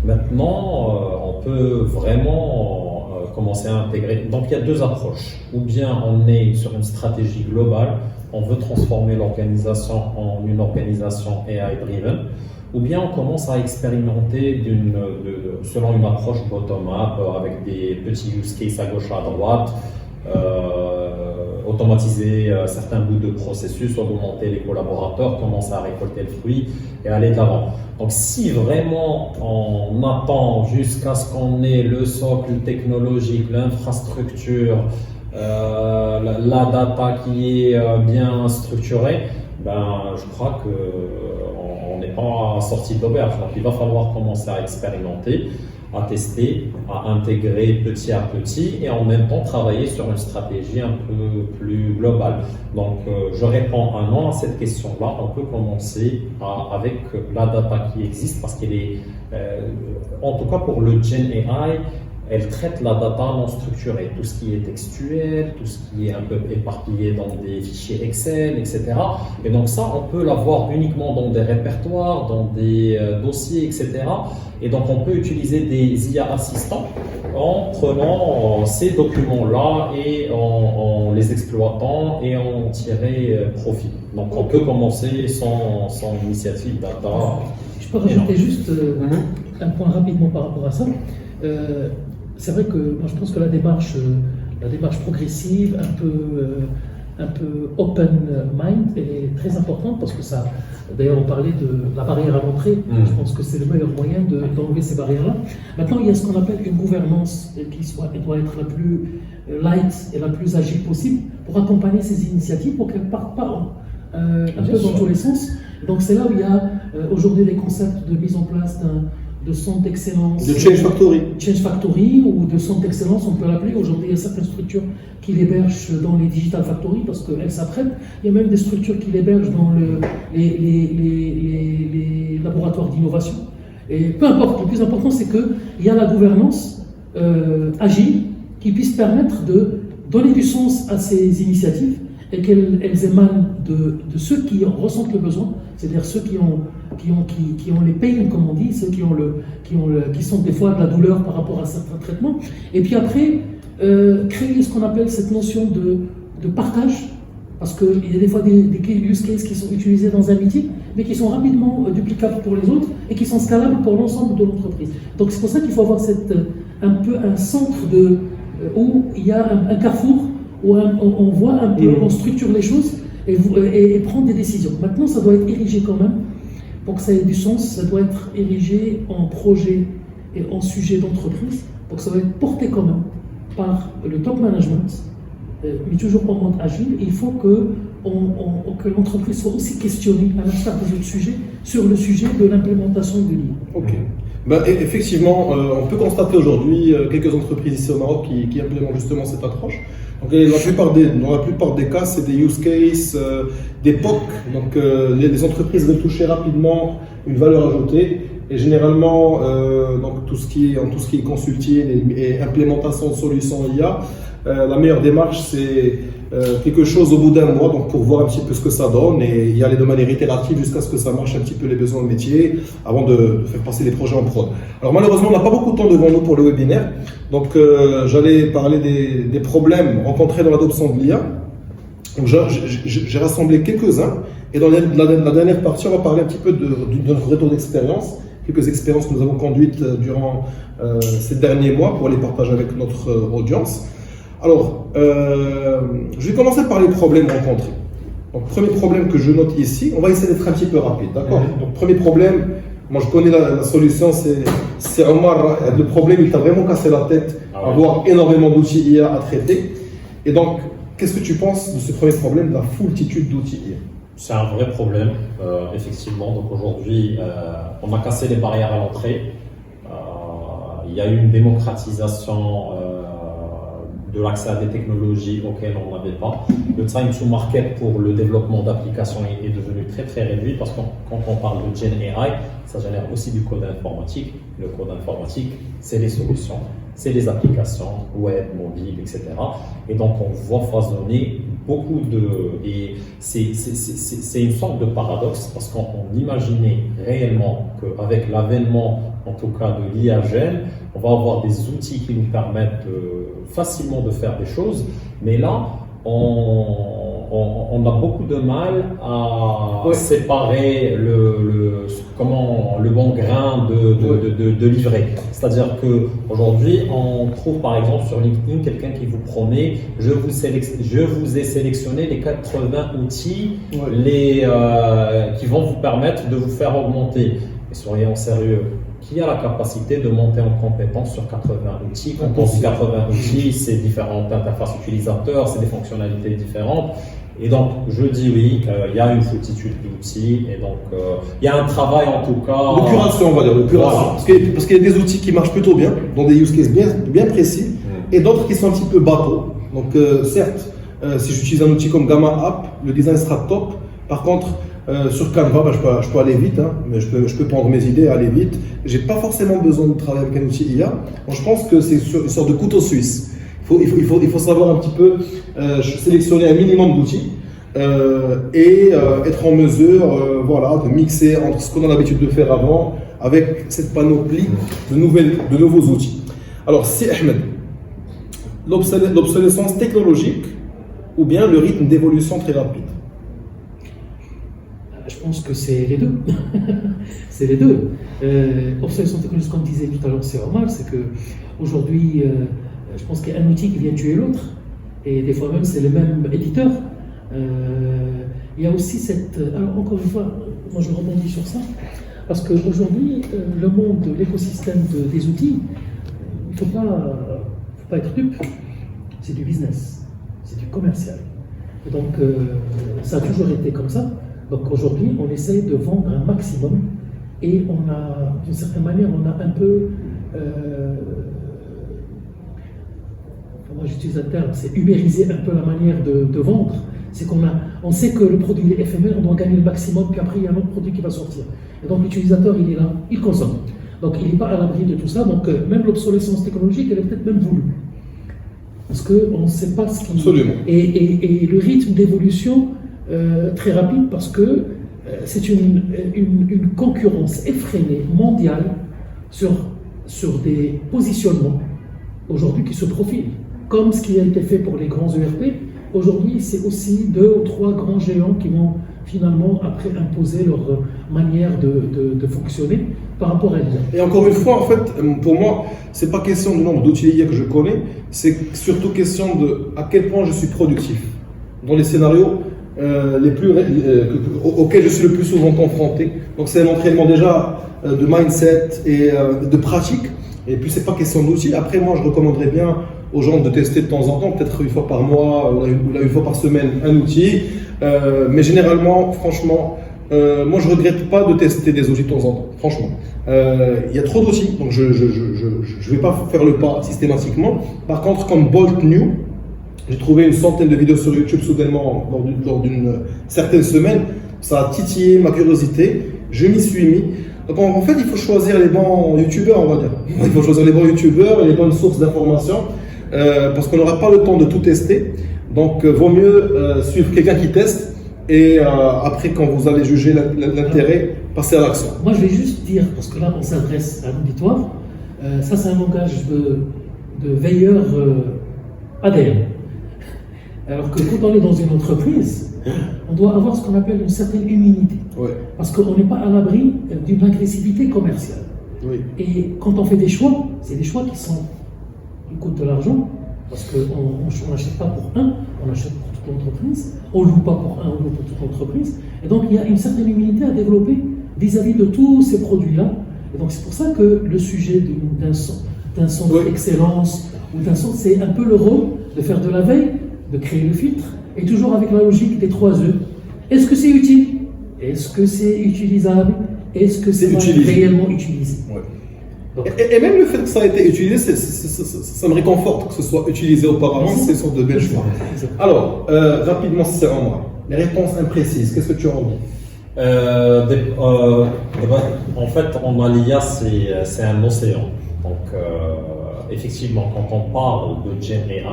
Maintenant, on peut vraiment commencer à intégrer. Donc, il y a deux approches. Ou bien on est sur une stratégie globale, on veut transformer l'organisation en une organisation AI-driven. Ou bien on commence à expérimenter selon une approche bottom-up avec des petits use cases à gauche à droite, automatiser certains bouts de processus, augmenter les collaborateurs, commencer à récolter le fruit et aller de l'avant. Donc si vraiment on attend jusqu'à ce qu'on ait le socle technologique, l'infrastructure, la data qui est bien structurée, je crois qu'on n'est pas sorti d'auberge. Donc il va falloir commencer à expérimenter, à tester, à intégrer petit à petit et en même temps travailler sur une stratégie un peu plus globale. Donc je réponds un non à cette question-là. On peut commencer avec la data qui existe parce qu'elle est, en tout cas pour le Gen AI, elle traite la data non structurée, tout ce qui est textuel, tout ce qui est un peu éparpillé dans des fichiers Excel, etc. Et donc ça, on peut l'avoir uniquement dans des répertoires, dans des dossiers, etc. Et donc on peut utiliser des IA assistants en prenant ces documents-là et en les exploitant et en tirer profit. Donc on peut commencer sans initiative data. Je peux rajouter juste un point rapidement par rapport à ça. C'est vrai que moi, je pense que la démarche progressive, un peu open mind, elle est très importante parce que ça, d'ailleurs on parlait de la barrière à l'entrée, je pense que c'est le meilleur moyen d'enlever ces barrières-là. Maintenant il y a ce qu'on appelle une gouvernance qui doit être la plus light et la plus agile possible pour accompagner ces initiatives pour qu'elles ne partent pas un peu dans tous les sens. Donc c'est là où il y a aujourd'hui les concepts de mise en place de centre d'excellence. De Change Factory. Change Factory ou de centre d'excellence, on peut l'appeler. Aujourd'hui, il y a certaines structures qui l'hébergent dans les Digital Factory parce qu'elles s'apprêtent. Il y a même des structures qui l'hébergent dans les laboratoires d'innovation. Et peu importe, le plus important, c'est qu'il y a la gouvernance agile qui puisse permettre de donner du sens à ces initiatives et qu'elles émanent de ceux qui en ressentent le besoin, c'est-à-dire ceux qui ont les pains, comme on dit, ceux qui sont des fois de la douleur par rapport à certains traitements. Et puis après, créer ce qu'on appelle cette notion de partage, parce qu'il y a des fois des use cases qui sont utilisés dans un meeting, mais qui sont rapidement duplicables pour les autres et qui sont scalables pour l'ensemble de l'entreprise. Donc c'est pour ça qu'il faut avoir un peu un centre où il y a un carrefour, où on voit un peu, on structure les choses et prendre des décisions. Maintenant, ça doit être érigé quand même pour que ça ait du sens, ça doit être érigé en projet et en sujet d'entreprise. Donc ça va être porté quand même par le top management, mais toujours en mode agile. Il faut que l'entreprise soit aussi questionnée, à l'instar des autres sujets, sur le sujet de l'implémentation de l'IA. Ok. Ben, effectivement, on peut constater aujourd'hui quelques entreprises ici au Maroc qui implémentent justement cette approche. Donc, dans la plupart des cas, c'est des use cases, des POC. Donc, les entreprises veulent toucher rapidement une valeur ajoutée. Et généralement, donc tout ce qui est consulting et implémentation de solutions IA, la meilleure démarche, c'est quelque chose au bout d'un mois, donc pour voir un petit peu ce que ça donne et y aller de manière itérative jusqu'à ce que ça marche un petit peu les besoins de métier avant de faire passer les projets en prod. Alors malheureusement, on n'a pas beaucoup de temps devant nous pour le webinaire, donc j'allais parler des problèmes rencontrés dans l'adoption de l'IA. Donc j'ai rassemblé quelques-uns et dans la dernière partie, on va parler un petit peu de notre retour d'expérience. Quelques expériences que nous avons conduites durant ces derniers mois pour les partager avec notre audience. Alors, je vais commencer par les problèmes rencontrés. Donc, premier problème que je note ici, on va essayer d'être un petit peu rapide, d'accord? Donc, premier problème, moi je connais la solution, c'est Omar. Le problème, il t'a vraiment cassé la tête, avoir énormément d'outils IA à traiter. Et donc, qu'est-ce que tu penses de ce premier problème, de la foultitude d'outils IA? C'est un vrai problème, effectivement. Donc aujourd'hui, on a cassé les barrières à l'entrée. Il y a eu une démocratisation de l'accès à des technologies auxquelles on n'avait pas. Le time to market pour le développement d'applications est devenu très très réduit parce que quand on parle de Gen AI, ça génère aussi du code informatique. Le code informatique, c'est les solutions, c'est les applications web, mobile, etc. Et donc on voit foisonner beaucoup et c'est une sorte de paradoxe parce qu'on imaginait réellement qu'avec l'avènement, en tout cas de l'IA Gen, on va avoir des outils qui nous permettent facilement de faire des choses, mais là on a beaucoup de mal à séparer le bon grain de livret. C'est-à-dire qu'aujourd'hui, on trouve par exemple sur LinkedIn quelqu'un qui vous promet « je vous ai sélectionné les 80 outils qui vont vous permettre de vous faire augmenter ». Et soyons sérieux, qui a la capacité de monter en compétence sur 80 outils? Quand on dit 80 outils, c'est différentes interfaces utilisateurs, c'est des fonctionnalités différentes. Et donc, je dis oui, il y a une foultitude d'outils et donc il y a un travail en tout cas. L'épuration, on va dire, l'épuration. Voilà. Parce qu'il y a des outils qui marchent plutôt bien, dans des use cases bien précis, et d'autres qui sont un petit peu bateaux. Donc, certes, si j'utilise un outil comme Gamma App, le design sera top. Par contre, sur Canva, je peux aller vite, mais je peux prendre mes idées et aller vite. J'ai pas forcément besoin de travailler avec un outil IA. Donc, je pense que c'est une sorte de couteau suisse. Il faut savoir un petit peu sélectionner un minimum d'outils et être en mesure de mixer entre ce qu'on a l'habitude de faire avant avec cette panoplie de nouveaux outils. Alors, si Ahmed, l'obsolescence technologique ou bien le rythme d'évolution très rapide? Je pense que c'est les deux. C'est les deux. Obsolescence technologique, comme disait tout à l'heure, c'est normal, c'est qu'aujourd'hui, je pense qu'il y a un outil qui vient tuer l'autre, et des fois même c'est le même éditeur. Il y a aussi alors encore une fois, moi je rebondis sur ça, parce qu'aujourd'hui, le monde, l'écosystème des outils, il ne faut pas être dupe, c'est du business, c'est du commercial. Et donc ça a toujours été comme ça. Donc aujourd'hui, on essaie de vendre un maximum, et d'une certaine manière, on a un peu... moi j'utilise un terme, c'est ubériser un peu la manière de vendre. C'est on sait que le produit est éphémère, on doit gagner le maximum, puis après il y a un autre produit qui va sortir. Et donc l'utilisateur, il est là, il consomme. Donc il n'est pas à l'abri de tout ça, donc même l'obsolescence technologique, elle est peut-être même voulue. Parce qu'on ne sait pas ce qui... Absolument. Et le rythme d'évolution, très rapide, parce que c'est une concurrence effrénée, mondiale, sur des positionnements, aujourd'hui, qui se profilent. Comme ce qui a été fait pour les grands ERP, aujourd'hui, c'est aussi 2 ou 3 grands géants qui vont finalement après imposer leur manière de fonctionner par rapport à l'IA. Et encore une fois, en fait, pour moi, c'est pas question du nombre d'outils IA que je connais, c'est surtout question de à quel point je suis productif. Dans les scénarios auxquels je suis le plus souvent confronté. Donc c'est un entraînement déjà de mindset et de pratique. Et puis c'est pas question d'outils. Après moi je recommanderais bien aux gens de tester de temps en temps, peut-être une fois par mois ou une fois par semaine un outil. Mais généralement, franchement, moi je regrette pas de tester des outils de temps en temps. Franchement, il y a trop d'outils, donc je vais pas faire le pas systématiquement. Par contre, comme Bolt New, j'ai trouvé une centaine de vidéos sur YouTube soudainement lors d'une certaine semaine. Ça a titillé ma curiosité. Je m'y suis mis. Donc en fait, il faut choisir les bons youtubeurs, on va dire. Il faut choisir les bons youtubeurs et les bonnes sources d'informations parce qu'on n'aura pas le temps de tout tester. Donc vaut mieux suivre quelqu'un qui teste et après, quand vous allez juger l'intérêt, passer à l'action. Moi, je vais juste dire, parce que là, on s'adresse à l'auditoire, ça c'est un langage de veilleur ADN. Alors que quand on est dans une entreprise, on doit avoir ce qu'on appelle une certaine humilité. Ouais. Parce qu'on n'est pas à l'abri d'une agressivité commerciale. Oui. Et quand on fait des choix, c'est des choix qui coûtent de l'argent. Parce qu'on n'achète pas pour un, on achète pour toute l'entreprise. On ne loue pas pour un, on loue pour toute l'entreprise. Et donc il y a une certaine humilité à développer vis-à-vis de tous ces produits-là. Et donc c'est pour ça que le sujet d'un centre d'excellence ou d'un centre, c'est un peu le rôle de faire de la veille, de créer le filtre, et toujours avec la logique des 3 E. Est-ce que c'est utile? Est-ce que c'est utilisable? Est-ce que c'est réellement utilisé? Ouais. Et même le fait que ça a été utilisé, ça me réconforte que ce soit utilisé auparavant, c'est une sorte de belle choix. Alors, rapidement, c'est en moi. Les réponses imprécises, qu'est-ce que tu en dis? En fait, en l'IA, c'est un océan. Donc, effectivement, quand on parle de Gen AI,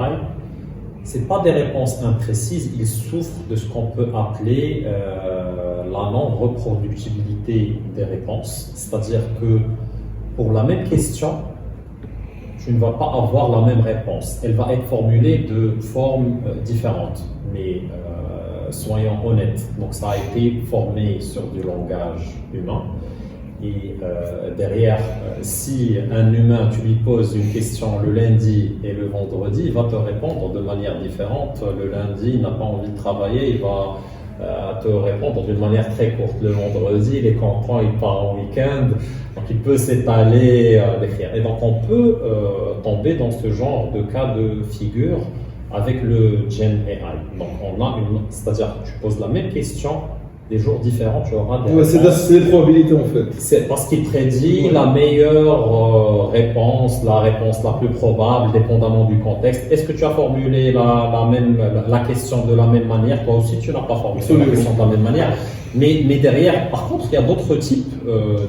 ce n'est pas des réponses imprécises, ils souffrent de ce qu'on peut appeler la non-reproductibilité des réponses. C'est-à-dire que pour la même question, tu ne vas pas avoir la même réponse. Elle va être formulée de formes différentes. Mais soyons honnêtes, donc ça a été formé sur du langage humain. Et derrière, si un humain, tu lui poses une question le lundi et le vendredi, il va te répondre de manière différente. Le lundi, il n'a pas envie de travailler, il va te répondre d'une manière très courte. Le vendredi, il est content, il part en week-end, donc il peut s'étaler, d'écrire. Et donc on peut tomber dans ce genre de cas de figure avec le Gen AI. Donc on a c'est-à-dire que tu poses la même question, des jours différents, tu auras des réponses. C'est des probabilités en fait. C'est parce qu'il prédit la meilleure réponse, la réponse la plus probable, dépendamment du contexte. Est-ce que tu as formulé la question de la même manière? Toi aussi, tu n'as pas formulé la question de la même manière. Mais derrière, par contre, il y a d'autres types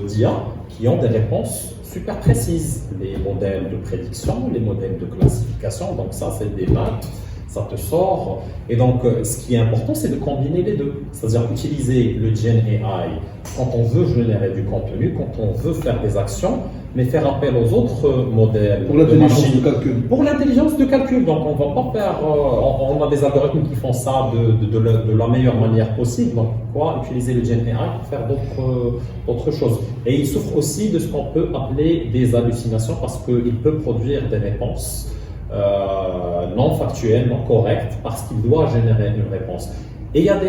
d'IA qui ont des réponses super précises. Les modèles de prédiction, les modèles de classification, donc ça, c'est des maths. Ça te sort. Et donc, ce qui est important, c'est de combiner les deux. C'est-à-dire utiliser le Gen AI quand on veut générer du contenu, quand on veut faire des actions, mais faire appel aux autres modèles pour l'intelligence de calcul. Pour l'intelligence de calcul. Donc, on va pas faire. On a des algorithmes qui font ça de la meilleure manière possible. Donc, utiliser le Gen AI pour faire d'autres choses. Et il souffre aussi de ce qu'on peut appeler des hallucinations parce qu'il peut produire des réponses non factuelles, non correctes, parce qu'il doit générer une réponse. Et il y a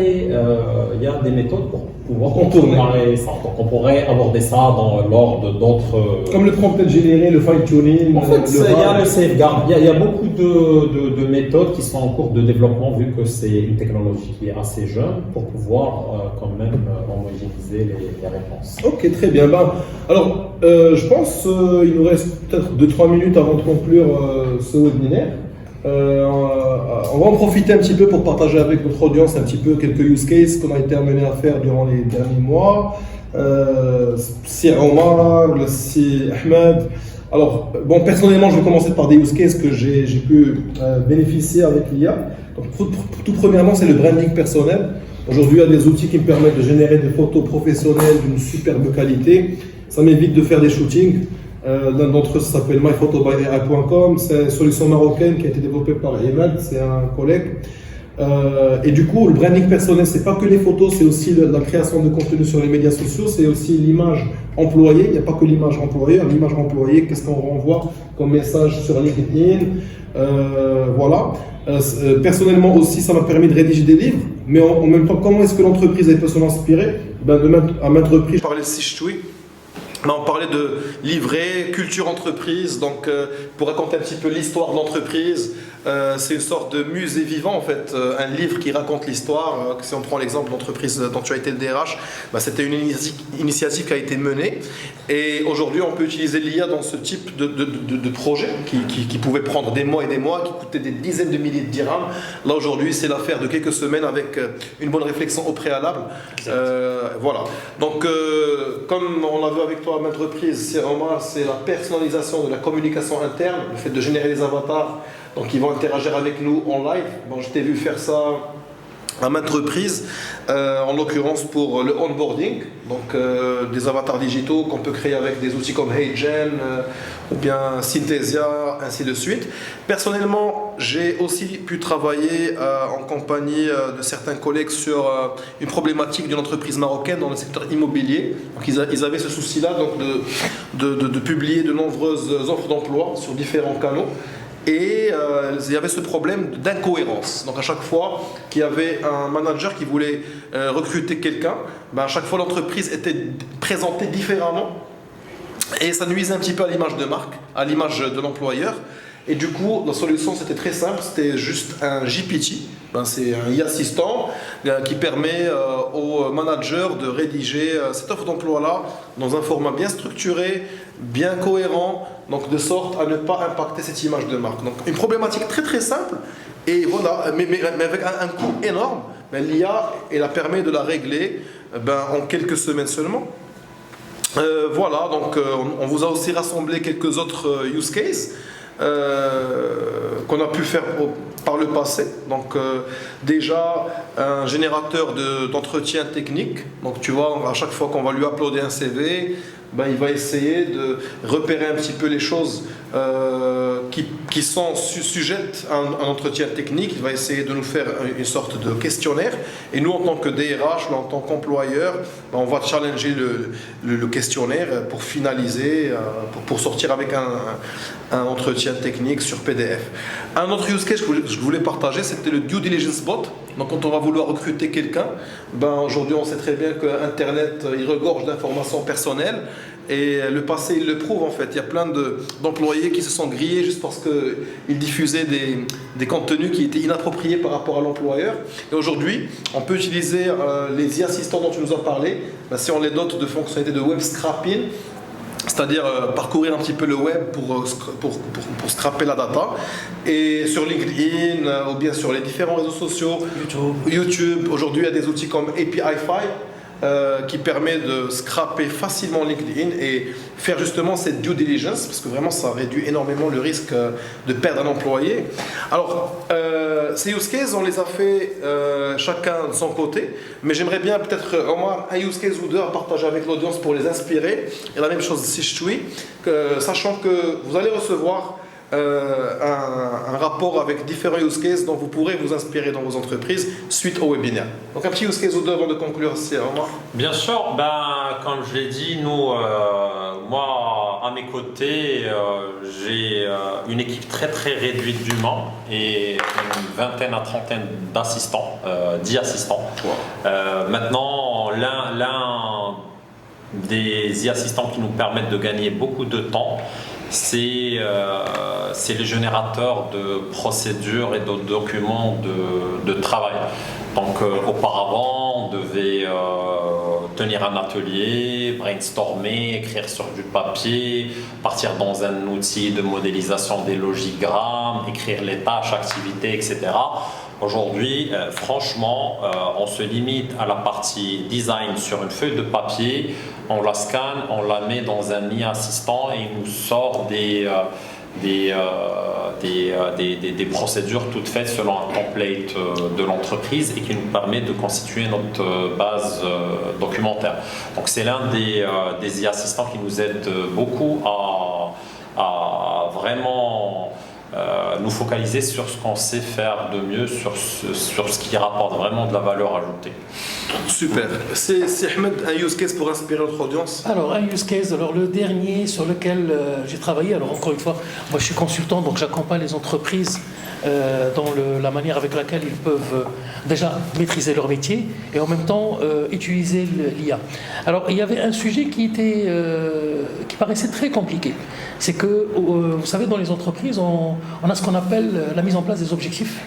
des méthodes pour pouvoir contourner ça. Donc on pourrait aborder ça lors d'autres... Comme le prompt généré, le fine-tuning... En fait, il y a le safeguard. Il y a beaucoup de méthodes qui sont en cours de développement, vu que c'est une technologie qui est assez jeune, pour pouvoir quand même homogénéiser les réponses. Ok, très bien. Alors, je pense qu'il nous reste peut-être 2-3 minutes avant de conclure ce webinaire. On va en profiter un petit peu pour partager avec notre audience un petit peu quelques use cases qu'on a été amené à faire durant les derniers mois. Si Omar, si Ahmed. Alors, personnellement, je vais commencer par des use cases que j'ai pu bénéficier avec l'IA. Donc, tout premièrement, c'est le branding personnel. Aujourd'hui, il y a des outils qui me permettent de générer des photos professionnelles d'une superbe qualité. Ça m'évite de faire des shootings. L'un d'entre eux s'appelle myphotobyai.com, c'est une solution marocaine qui a été développée par Emad, c'est un collègue. Et du coup, le branding personnel, c'est pas que les photos, c'est aussi la création de contenu sur les médias sociaux, c'est aussi l'image employée. Il n'y a pas que l'image employée. L'image employée, qu'est-ce qu'on renvoie comme message sur LinkedIn, voilà. Personnellement aussi, ça m'a permis de rédiger des livres. Mais en même temps, comment est-ce que l'entreprise peut s'en inspirer? À maintes reprises, je parlais de Sichtui. On parlait de livret, culture entreprise, donc pour raconter un petit peu l'histoire de l'entreprise, c'est une sorte de musée vivant en fait, un livre qui raconte l'histoire. Si on prend l'exemple de l'entreprise dont tu as été le DRH, c'était une initiative qui a été menée et aujourd'hui on peut utiliser l'IA dans ce type de projet qui pouvait prendre des mois et des mois, qui coûtait des dizaines de milliers de dirhams. Là aujourd'hui c'est l'affaire de quelques semaines avec une bonne réflexion au préalable. Voilà, donc comme on l'a vu avec toi à maintes reprises, Omar, c'est la personnalisation de la communication interne, le fait de générer des avatars, donc ils vont interagir avec nous en live. Bon, je t'ai vu faire ça à maintes reprises, en l'occurrence pour le onboarding, donc des avatars digitaux qu'on peut créer avec des outils comme HeyGen ou bien Synthesia, ainsi de suite. Personnellement, j'ai aussi pu travailler en compagnie de certains collègues sur une problématique d'une entreprise marocaine dans le secteur immobilier. Donc, ils avaient ce souci-là donc de publier de nombreuses offres d'emploi sur différents canaux. Et il y avait ce problème d'incohérence. Donc à chaque fois qu'il y avait un manager qui voulait recruter quelqu'un, à chaque fois l'entreprise était présentée différemment et ça nuisait un petit peu à l'image de marque, à l'image de l'employeur. Et du coup, la solution c'était très simple, c'était juste un GPT. C'est un e-assistant qui permet au manager de rédiger cette offre d'emploi-là dans un format bien structuré, bien cohérent, donc de sorte à ne pas impacter cette image de marque. Donc une problématique très très simple, et voilà, mais avec un coût énorme. L'IA, elle a permis de la régler en quelques semaines seulement. Voilà, donc on vous a aussi rassemblé quelques autres use cases qu'on a pu faire par le passé. Donc déjà un générateur d'entretien technique. Donc tu vois, à chaque fois qu'on va lui uploader un CV, il va essayer de repérer un petit peu les choses qui sont sujettes à un entretien technique. Il va essayer de nous faire une sorte de questionnaire. Et nous, en tant que DRH, en tant qu'employeur, on va challenger le questionnaire pour finaliser, pour sortir avec un entretien technique sur PDF. Un autre use case que je voulais partager, c'était le due diligence bot. Donc quand on va vouloir recruter quelqu'un, aujourd'hui on sait très bien que Internet il regorge d'informations personnelles et le passé il le prouve en fait. Il y a plein d'employés qui se sont grillés juste parce qu'ils diffusaient des contenus qui étaient inappropriés par rapport à l'employeur. Et aujourd'hui on peut utiliser les e-assistants dont tu nous as parlé, si on les dote de fonctionnalités de web scrapping, c'est-à-dire parcourir un petit peu le web pour scraper la data. Et sur LinkedIn ou bien sur les différents réseaux sociaux, YouTube, aujourd'hui il y a des outils comme API5 qui permet de scraper facilement LinkedIn et faire justement cette due diligence, parce que vraiment ça réduit énormément le risque de perdre un employé. Alors ces use cases on les a fait chacun de son côté, mais j'aimerais bien peut-être Omar un use case ou deux à partager avec l'audience pour les inspirer. Et la même chose si je suis, sachant que vous allez recevoir un rapport avec différents use cases dont vous pourrez vous inspirer dans vos entreprises suite au webinaire. Donc un petit use case ou deux avant de conclure, c'est Omar. Bien sûr, comme je l'ai dit, moi à mes côtés, j'ai une équipe très très réduite d'humains et une vingtaine à trentaine d'assistants, 10 assistants. Wow. Maintenant, l'un des e-assistants qui nous permettent de gagner beaucoup de temps, c'est les générateurs de procédures et de documents de travail. Donc auparavant, on devait tenir un atelier, brainstormer, écrire sur du papier, partir dans un outil de modélisation des logigrammes, écrire les tâches, activités, etc. Aujourd'hui, franchement, on se limite à la partie design sur une feuille de papier, on la scanne, on la met dans un e-assistant et il nous sort des procédures toutes faites selon un template de l'entreprise et qui nous permet de constituer notre base documentaire. Donc c'est l'un des e-assistants qui nous aide beaucoup à vraiment nous focaliser sur ce qu'on sait faire de mieux, sur ce qui rapporte vraiment de la valeur ajoutée. Super. C'est Ahmed, un use case pour inspirer notre audience? Alors, un use case, alors le dernier sur lequel j'ai travaillé, alors encore une fois, moi je suis consultant, donc j'accompagne les entreprises dans la manière avec laquelle ils peuvent déjà maîtriser leur métier et en même temps utiliser l'IA. Alors, il y avait un sujet qui paraissait très compliqué. C'est que, vous savez, dans les entreprises, on a ce qu'on appelle la mise en place des objectifs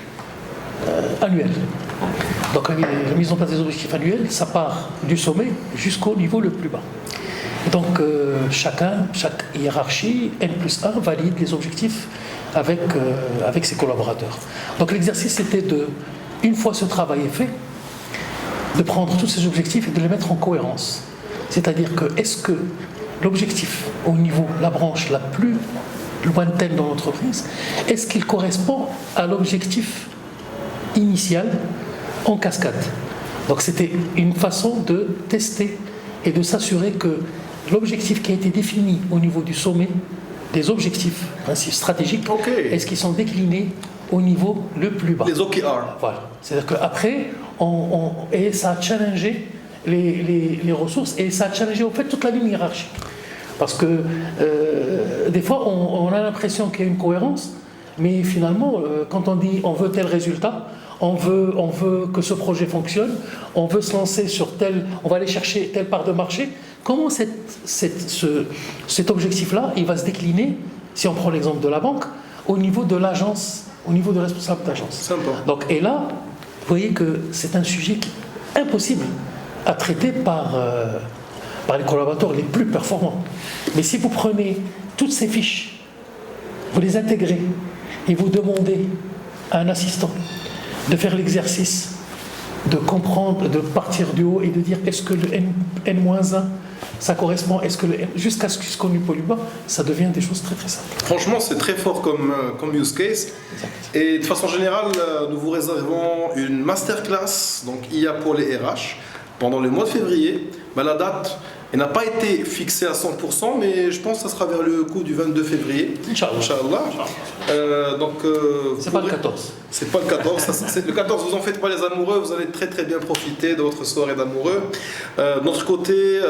annuels. Donc la mise en place des objectifs annuels, ça part du sommet jusqu'au niveau le plus bas. Donc chaque hiérarchie, N+1, valide les objectifs avec ses collaborateurs. Donc l'exercice était une fois ce travail est fait, de prendre tous ces objectifs et de les mettre en cohérence. C'est-à-dire que est-ce que l'objectif au niveau de la branche la plus lointaine dans l'entreprise, est-ce qu'il correspond à l'objectif initial en cascade. Donc c'était une façon de tester et de s'assurer que l'objectif qui a été défini au niveau du sommet, des objectifs principes stratégiques, est-ce qu'ils sont déclinés au niveau le plus bas. Les OKR. Voilà. C'est-à-dire qu'après, et ça a challengé les ressources et ça a challengé au fait toute la ligne hiérarchique. Parce que des fois, on a l'impression qu'il y a une cohérence, mais finalement, quand on dit on veut tel résultat, on veut que ce projet fonctionne, on veut se lancer sur on va aller chercher telle part de marché, comment cet objectif-là, il va se décliner, si on prend l'exemple de la banque, au niveau de l'agence, au niveau de responsable d'agence. Donc, et là, vous voyez que c'est un sujet qui est impossible à traiter par les collaborateurs les plus performants. Mais si vous prenez toutes ces fiches, vous les intégrez et vous demandez à un assistant de faire l'exercice, de comprendre, de partir du haut et de dire est-ce que le N-1 ça correspond, est-ce que jusqu'à ce qu'on lui pollue bas, ça devient des choses très très simples. Franchement, c'est très fort comme use case. Exact. Et de façon générale, nous vous réservons une masterclass, donc IA pour les RH, pendant le mois de février. La date, elle n'a pas été fixée à 100%, mais je pense que ça sera vers le coup du 22 février. Inch'Allah. C'est pas le 14. C'est pas le 14. Le 14, vous en faites pas les amoureux, vous allez très très bien profiter de votre soirée d'amoureux. De notre côté,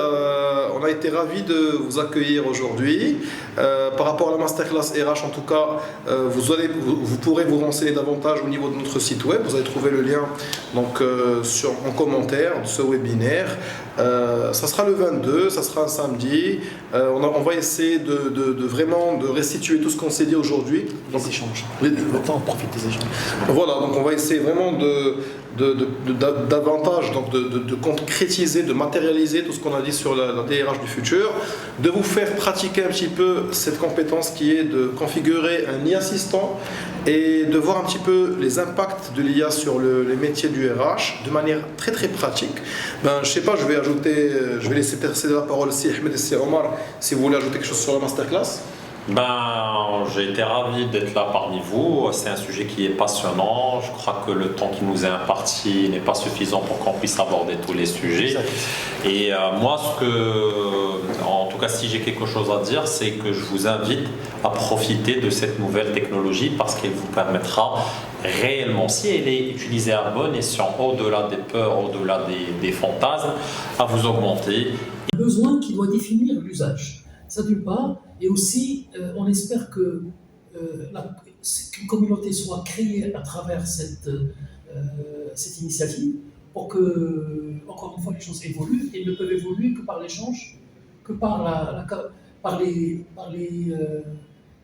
on a été ravis de vous accueillir aujourd'hui. Par rapport à la masterclass RH, en tout cas, vous pourrez vous renseigner davantage au niveau de notre site web. Vous allez trouver le lien donc, en commentaire de ce webinaire. Ça sera le 22, ça sera un samedi. On va essayer de vraiment de restituer tout ce qu'on s'est dit aujourd'hui. Les échanges. Maintenant, on profite des échanges. Voilà, donc on va essayer vraiment davantage donc de concrétiser, de matérialiser tout ce qu'on a dit sur la DRH du futur, de vous faire pratiquer un petit peu cette compétence qui est de configurer un IA assistant et de voir un petit peu les impacts de l'IA sur les métiers du RH de manière très très pratique. Je sais pas, je vais laisser céder la parole si Ahmed et si Omar, si vous voulez ajouter quelque chose sur la masterclass. J'ai été ravi d'être là parmi vous. C'est un sujet qui est passionnant. Je crois que le temps qui nous est imparti n'est pas suffisant pour qu'on puisse aborder tous les sujets. Et moi, en tout cas, si j'ai quelque chose à dire, c'est que je vous invite à profiter de cette nouvelle technologie parce qu'elle vous permettra réellement, si elle est utilisée à bon escient, au-delà des peurs, au-delà des fantasmes, à vous augmenter. Un besoin qui doit définir l'usage. Ça d'une part, et aussi on espère qu'une communauté soit créée à travers cette initiative pour que, encore une fois, les choses évoluent et ne peuvent évoluer que par l'échange, que par les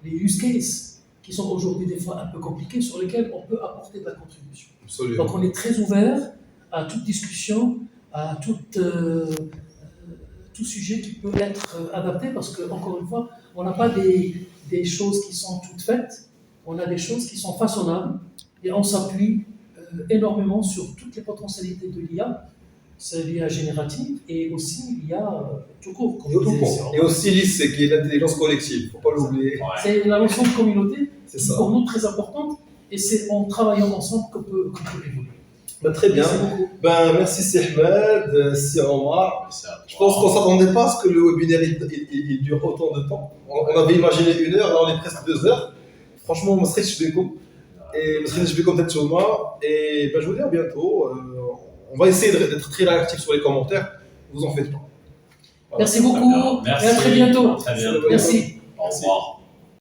use cases qui sont aujourd'hui des fois un peu compliqués sur lesquels on peut apporter de la contribution. Absolument. Donc on est très ouvert à toute discussion, à tout sujet qui peut être adapté parce que, encore une fois, on n'a pas des choses qui sont toutes faites, on a des choses qui sont façonnables et on s'appuie énormément sur toutes les potentialités de l'IA. C'est l'IA générative et aussi l'IA tout court. Et aussi l'IS, qui est l'intelligence collective, il ne faut pas l'oublier. Ouais. C'est la notion de communauté qui est pour nous très importante et c'est en travaillant ensemble qu'on peut évoluer. Très bien. Merci Si Ahmed, Si Omar. Je pense qu'on ne s'attendait pas à ce que le webinaire il dure autant de temps. On avait imaginé 1 heure, là on est presque 2 heures. Franchement, ما سخيتش بكم et ما سخيتش بكم تتشوما et ben je vous dis à bientôt. On va essayer d'être très réactif sur les commentaires. Vous en faites pas. Merci beaucoup. Merci. Et à très bientôt. À très bientôt. Merci. Au revoir.